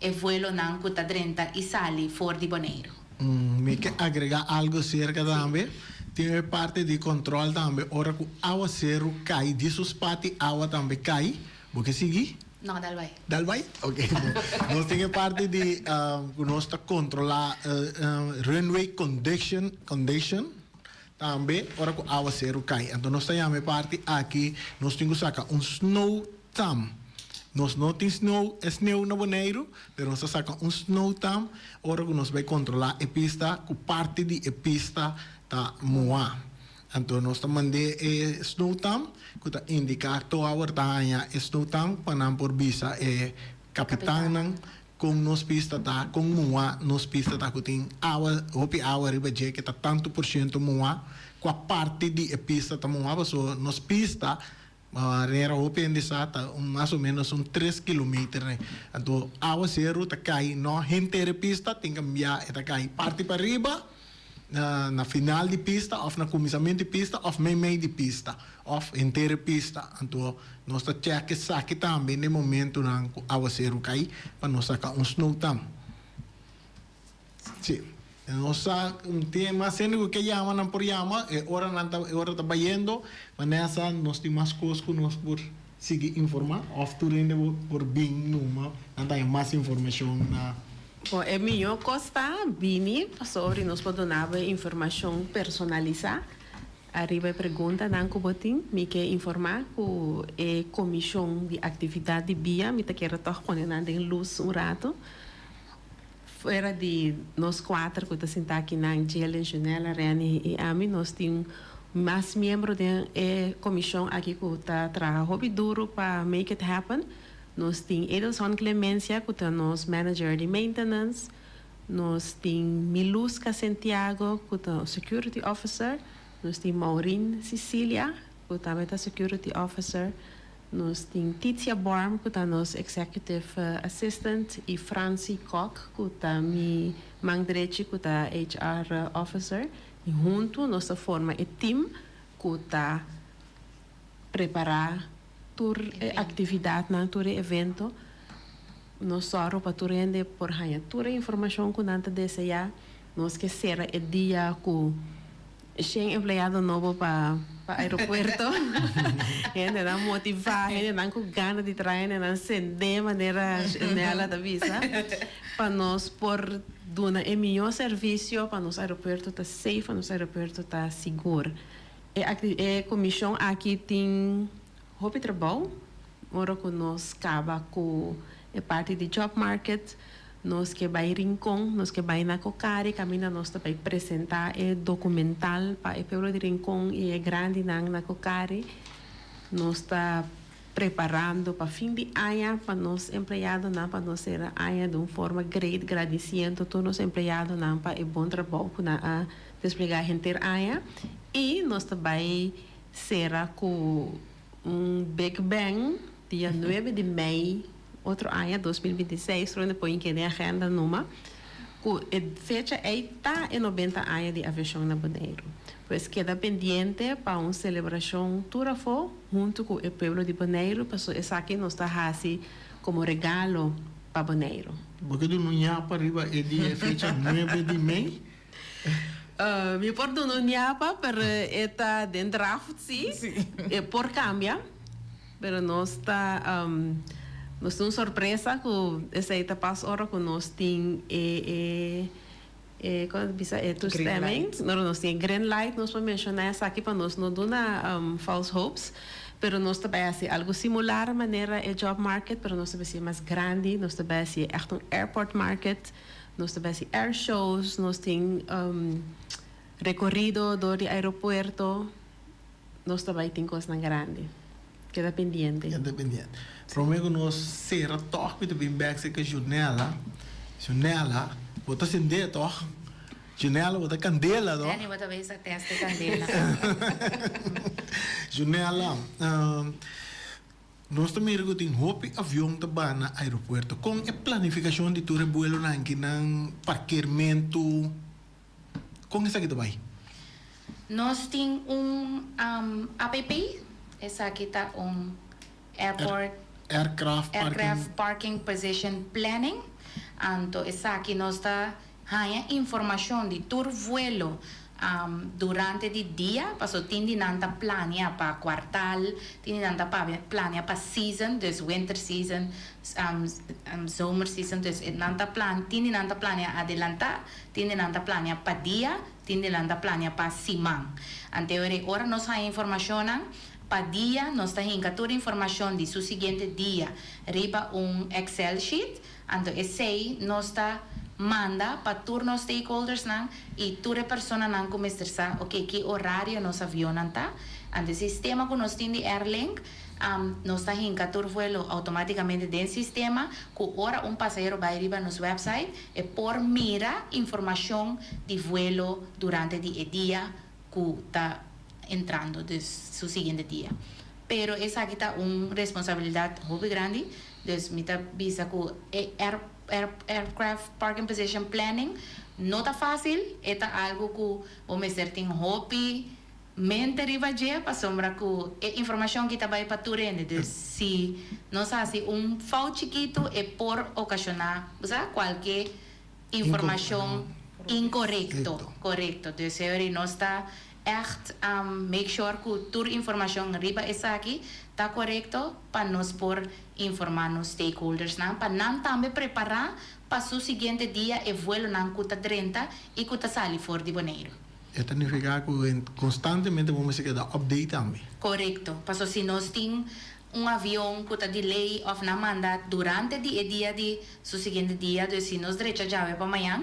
o vuelo não que está dentro e sai fora de Bonaire. Me quer agregar algo cerca também. Tem parte de controle também, hora que a água zero cai, de suspate a água também cai, porque seguir? Não, Dalbai. Dalbai? Ok. Nós temos parte de nós controlar runway condition também, hora que a água zero cai. Então nós temos parte aqui, nós temos que sacar snow tam. Nós não temos snow na Bonaire, mas nós sacamos snow tam, hora que nós vamos controlar a pista, que parte da pista está moa. Então nós mandamos snow tam, que está indicar toda a ordem snow tam, para não por visa capitão com nos pista tá com mua nos pista tá kuting awa riba je que tá tanto por cento mua com a parte de pista tá mua so nos pista era hopi ende sata mais ou menos 3 km né então awa zero tá cai no inteira pista tem que cambiar tá cai parte para riba na final de pista of na começamento de pista of meio de pista of inteira pista então nós tá check aqui também no momento na aguaceiro cai para nós sacar snow tam sim nós tema sendo que chama não por chama hora tá bayendo mas nessa nós temos mais coisas que nós por seguir informar of tudo ainda por bem numa não tem mais informação na Bom, é melhor costa bini sobre nós podemos dar informação personalizada. Arriba pergunta não que botin, me quer informar que a comissão de atividade de BIA, me quer tocar poner na den luz rato. Fora de nós 4 que tá sentado aqui na Angela, Janela, Rani e Ami, nós temos mais membros da comissão aqui que tá trabalhando duro para make it happen. Nós temos Edelson Clemencia, que é nosso manager de maintenance. Nós temos Miluska Santiago, que é o security officer. Nós temos Maureen Cecilia, que também é security officer. Nós temos Titia Borm, que é nosso executive assistant. E Francie Koch, que é minha mão direita, que é HR officer. E junto, nós formamos um time que está preparado tur atividade na tur evento nós só para tur rende por hanya tur informação que nanta deseja nós que será o dia com sem empregado novo para aeroporto ainda não motivar ainda não com ganas de trabalhar não sente maneira nela da visa para nós por dona o melhor serviço para nos aeroporto tá safe para nos aeroporto tá seguro e comissão aqui tem Hopi trabalho, ora que nós acaba com a parte de job market, nós que vai rincón, nós que vai na Cocari, caminha nós também apresentar o documental para o povo de rincón e é grande na Cocari, nós está preparando para fim de ano para nós empregados para nós ser ano de uma forma great, agradecendo a todos os empregados para o bom trabalho que na desplegar inteiro ano e nós também será com Big Bang, dia 9 de maio, outro ano, 2026, onde põe que a agenda numa, que a fecha está em 90 anos de aviação na Bonaire. Pois queda pendente para uma celebração toda for, junto com o povo de Bonaire, para isso aqui nós está assim como regalo para Bonaire. Porque do não para arriba é dia fecha 9 de maio? Me porto no Niapa per eta den draft sim por cambia pero nós está nós temos surpresa com essa eta pass hora que nós tem quando bisa toestemming nós tem green light nós vamos mencionar essa aqui para nós não dona false hopes pero nós também assim algo similar maneira é job market pero nós também mais grande nós também assim echt airport market nós também assim air shows nós tem recorrido do aeroporto nós também tem coisa grande queda pendente prometo nós será toque de bem back se que janela bota acender toque janela bota candela do Dani bota vez a testa candela janela nós também tem hopi avião também na aeroporto com a planificação de tudo vuelo na que não parqueamento com isso aqui também nós tem app essa aqui tá aircraft parking position planning então essa aqui nós tá informação de todo vuelo durante o dia, passou tem nanta plania para quartal, tem nanta plania para season, dus winter season, summer season, dus nanta tem nanta plania adelantar, tem nanta plania para dia, tem nanta plania para semana. Anterior hora nós temos informação para dia, nós temos toda a informação de seu seguinte dia, riba Excel sheet, então esse nós está manda para turnos stakeholders nang e toda persona nang começar ok que horário nos avião nanta ante sistema que nós tem de Airlink nós está hincatur vuelo automaticamente dentro do sistema, que ora passageiro vai arriba nos website e por mira informação de vuelo durante o dia que está entrando do seu seguinte dia. Pero essa aqui está uma responsabilidade muito grande, dus me está visa que aircraft parking position planning não está fácil, é algo que vamos dizer tem hobby mente riba dia para sombra que informação que vai para turene de se não sabe falta chiquito é por ocasionar qualquer informação correto de se não está echt make sure que toda informação riba essa aqui está correto para nós por informar nos stakeholders para não também preparar para o seguinte dia e vuelo não custa 30 e custa sair fora de Bonaire. Isso significa que constantemente vamos ter update também. Correto. Porque se nós temos avião que está delay ou não manda durante o dia de seu seguinte dia, então se nós direito já para amanhã,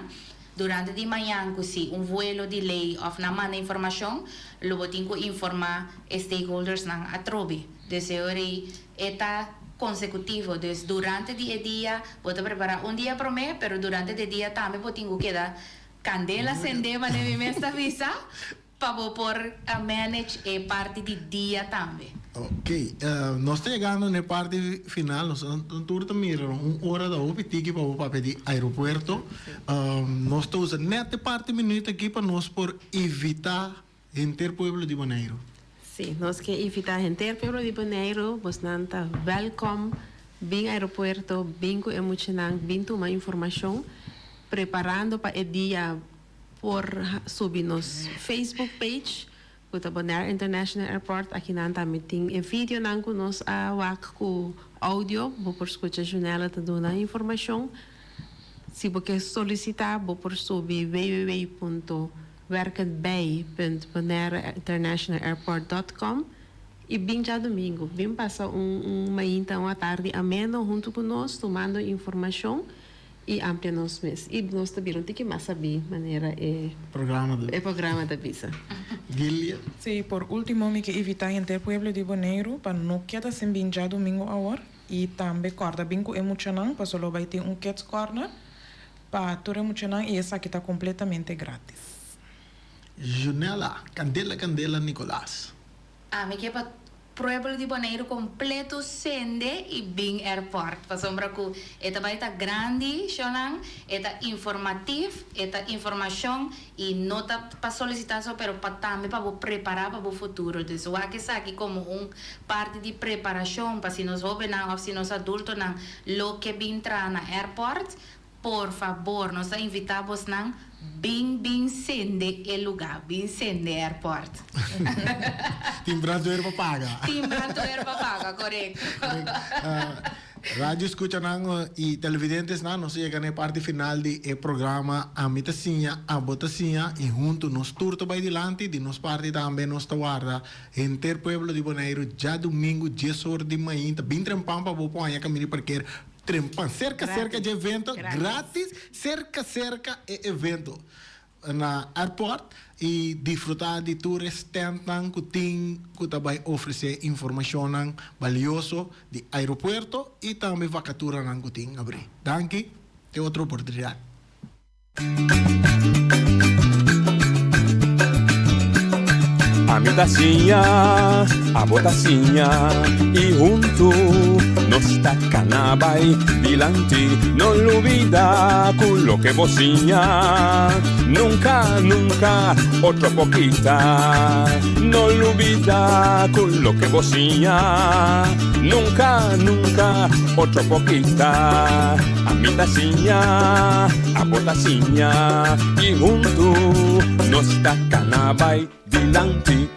durante o manhã, se vuelo delay ou não manda informação, logo tem que informar stakeholders na atrobe. Então, é consecutivo. Então, durante o dia, vou preparar dia para mim, mas durante o dia também vou ter que dar candela acender para me esta visa para por manage a parte de dia também. Ok, nós estamos chegando na parte final, nós estamos mirando hora da OPT para o papel de aeroporto. Nós estamos usando nesta parte minuto aqui para nós por evitar interpueblo de Bonaire. Sim, nós queremos evitar interpueblo de Bonaire, nós não está welcome, bem aeroporto, bem com emocionante, bem tomar informação. Preparando para o dia por subir nos Facebook page, o Bonaire International Airport, aqui não também tem vídeo não com nós a com áudio, vou por escutar janela te dando informação. Se você solicitar, vou por subir www.werkenbij.bonaireInternationalairport.com e bem já domingo, bem passar uma tarde ameno junto conosco, tomando informação e amplia nos mês. E nós também não tem que mais saber maneira programa da visa. Gilia? Sim, por último, me que evitar interpueblo de Bonaire para não quedar sem bem já domingo a hora e também corda bem com emocionante, para só vai ter kids corner para todo emocionante e essa aqui está completamente grátis. Junela, Candela Nicolás. Me que para Pueblo de Bonaire completo sende e bem airport. Para sombra que esta vai estar grande, chonang, esta informativo, esta informação e nota para solicitação, pero para também para preparar para o futuro. Então, aqui está aqui como parte de preparação para se nós jovens ou se nós adultos não, lo que bem entrar na airport, por favor, nós invitamos não bem sende o lugar, bem sende airport. Timbrando para pagar. Timbrando para pagar, correto. Rádio escucha e televidentes nós chegamos na parte final do programa a mitacinha, a botacinha e junto nos turto vai dilante de nos parte também nos guarda interpueblo de Bonaire já domingo 10 horas de manhã, bem trampam para o pôr a caminho porque trempan, cerca de evento, grátis, cerca de evento na airport e desfrutar de tour stand que também oferecer informação valiosa de aeroporto e também vacatura que tem abrir. Danke, tem outra oportunidade. A mitacinha, a botacinha e junto nos tacanabay dilante, no olvida con lo que vocinha. Nunca, otro poquita, no olvida con lo que vocinha. Nunca, otro poquita. A mitacinha, a botacinha y junto nos tacanabay dilante.